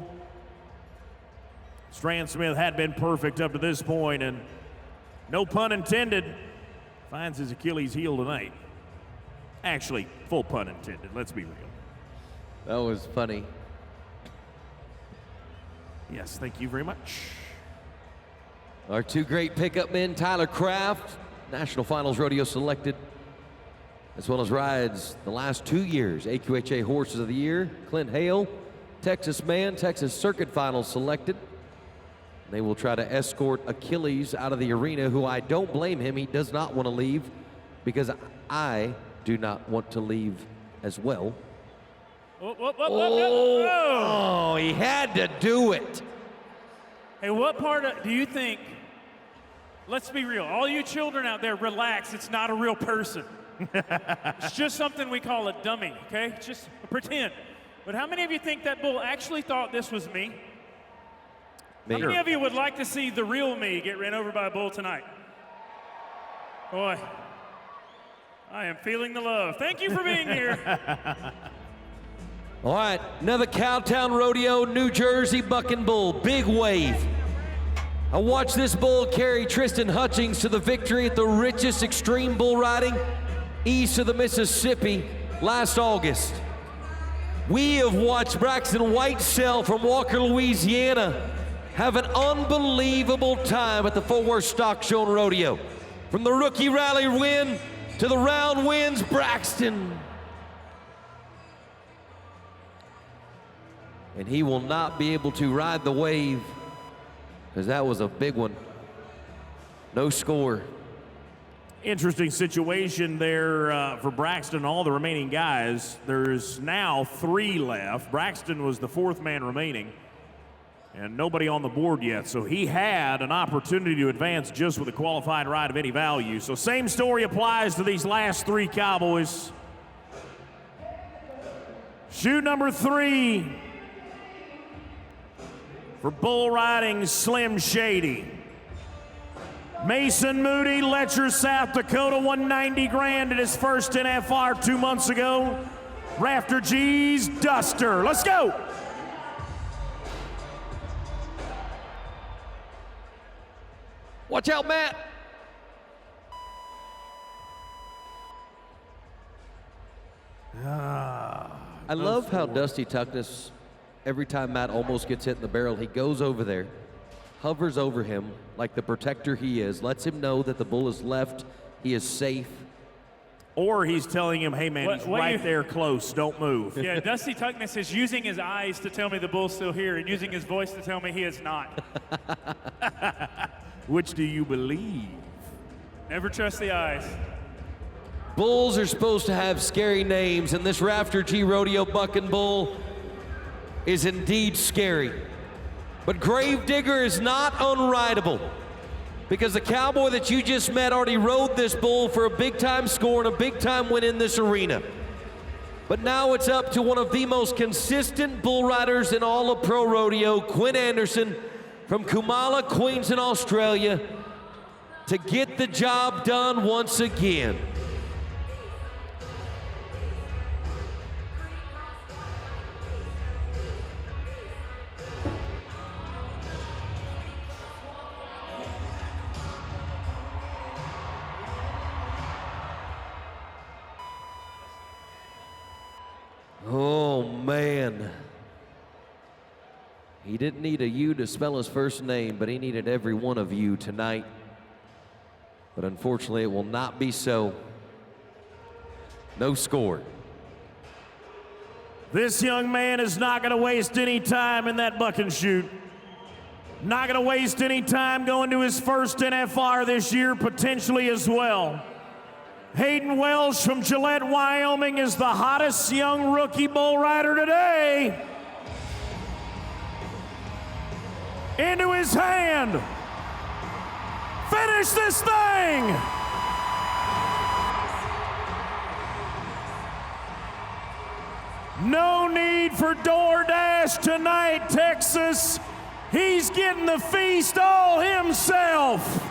Strand Smith had been perfect up to this point, and no pun intended, finds his Achilles heel tonight. Actually, full pun intended, let's be real. That was funny. Yes, thank you very much. Our two great pickup men, Tyler Kraft, National Finals Rodeo selected, as well as rides the last 2 years, AQHA Horses of the Year. Clint Hale, Texas man, Texas Circuit Finals selected. They will try to escort Achilles out of the arena, who I don't blame him. He does not want to leave, because I do not want to leave as well. Oh, he had to do it. Hey, what part do you think, let's be real, all you children out there, relax, it's not a real person. It's just something we call a dummy, okay? It's just pretend. But how many of you think that bull actually thought this was me? How many of you would like to see the real me get ran over by a bull tonight? Boy, I am feeling the love. Thank you for being here. All right, another Cowtown Rodeo, New Jersey bucking bull, Big Wave. I watched this bull carry Tristan Hutchings to the victory at the richest extreme bull riding east of the Mississippi last August. We have watched Braxton Whitesell from Walker, Louisiana have an unbelievable time at the Fort Worth Stock Show and Rodeo. From the rookie rally win to the round wins, Braxton. And he will not be able to ride the wave, because that was a big one. No score. Interesting situation there for Braxton and all the remaining guys. There's now 3 left. Braxton was the 4th man remaining, and nobody on the board yet. So he had an opportunity to advance just with a qualified ride of any value. So same story applies to these last 3 Cowboys. Shoe number 3 for bull riding, Slim Shady. Mason Moody, Letcher, South Dakota, 190 grand at his first NFR 2 months ago. Rafter G's Duster. Let's go. Watch out, Matt. I love how Dusty Tuckness, every time Matt almost gets hit in the barrel, he goes over there, hovers over him like the protector he is, lets him know that the bull is left, he is safe. Or he's telling him, hey man, he's right there close, don't move. Yeah, Dusty Tuckness is using his eyes to tell me the bull's still here and using his voice to tell me he is not. Which do you believe? Never trust the eyes. Bulls are supposed to have scary names, and this Rafter G Rodeo bucking bull is indeed scary. But Gravedigger is not unrideable, because the Cowboy that you just met already rode this bull for a big-time score and a big-time win in this arena. But now it's up to one of the most consistent bull riders in all of pro rodeo, Quinn Anderson from Kumala, Queensland, Australia, to get the job done once again. didn't need a U to spell his first name, but he needed every one of you tonight. But unfortunately, it will not be so. No score. This young man is not going to waste any time in that buck and shoot. Not going to waste any time going to his first NFR this year, potentially as well. Hayden Welsh from Gillette, Wyoming is the hottest young rookie bull rider today. Into his hand. Finish this thing. No need for DoorDash tonight, Texas. He's getting the feast all himself.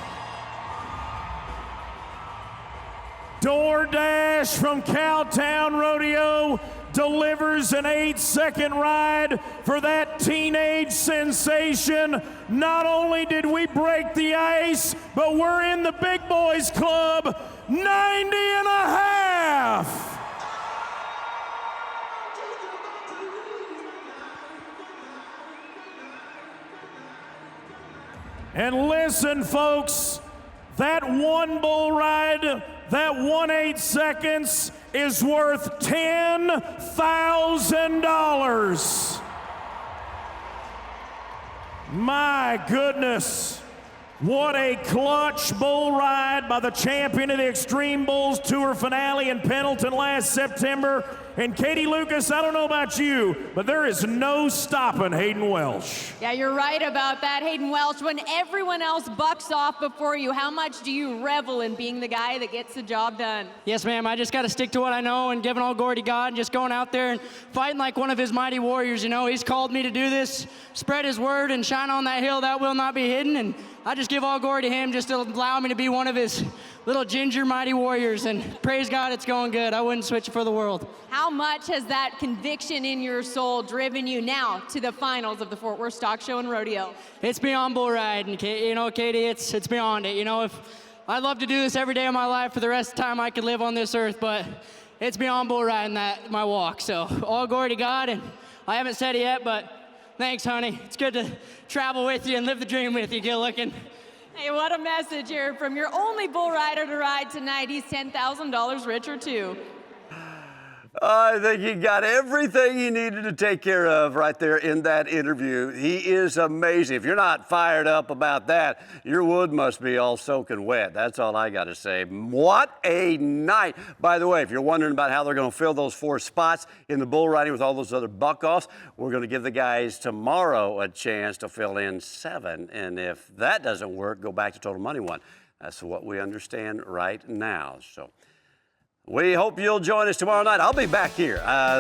DoorDash from Cowtown Rodeo delivers an 8-second ride for that teenage sensation. Not only did we break the ice, but we're in the Big Boys Club, 90 and a half. And listen, folks, that one bull ride, that 1 seconds is worth $10,000. My goodness, what a clutch bull ride by the champion of the Extreme Bulls Tour finale in Pendleton last September. And Katie Lucas, I don't know about you, but there is no stopping Hayden Welsh. Yeah, you're right about that, Hayden Welsh. When everyone else bucks off before you, how much do you revel in being the guy that gets the job done? Yes, ma'am. I just got to stick to what I know and giving all glory to God and just going out there and fighting like one of his mighty warriors. You know, he's called me to do this, spread his word and shine on that hill that will not be hidden. And I just give all glory to him just to allow me to be one of his little ginger mighty warriors. And praise God, it's going good. I wouldn't switch it for the world. How much has that conviction in your soul driven you now to the finals of the Fort Worth Stock Show and Rodeo? It's beyond bull riding, you know, Katie, it's beyond it. You know, if I'd love to do this every day of my life for the rest of the time I could live on this earth, but it's beyond bull riding my walk. So all glory to God, and I haven't said it yet, but thanks, honey. It's good to travel with you and live the dream with you. Good looking. Hey, what a message here from your only bull rider to ride tonight. He's $10,000 richer too. I think he got everything he needed to take care of right there in that interview. He is amazing. If you're not fired up about that, your wood must be all soaking wet. That's all I got to say. What a night. By the way, if you're wondering about how they're going to fill those 4 spots in the bull riding with all those other buck-offs, we're going to give the guys tomorrow a chance to fill in 7. And if that doesn't work, go back to Total Money 1. That's what we understand right now. So we hope you'll join us tomorrow night. I'll be back here.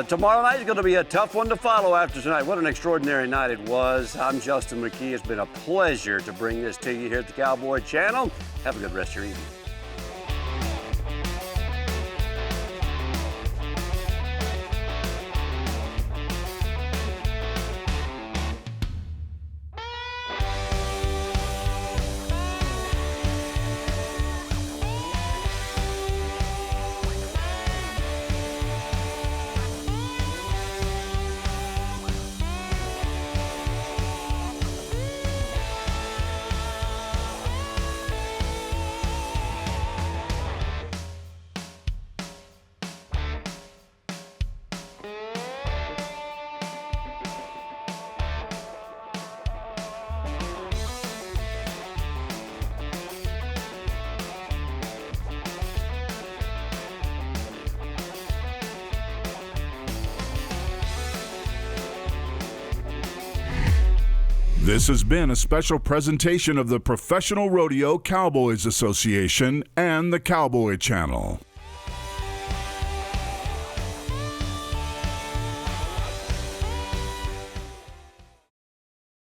Tomorrow night is going to be a tough one to follow after tonight. What an extraordinary night it was. I'm Justin McKee. It's been a pleasure to bring this to you here at the Cowboy Channel. Have a good rest of your evening. This has been a special presentation of the Professional Rodeo Cowboys Association and the Cowboy Channel.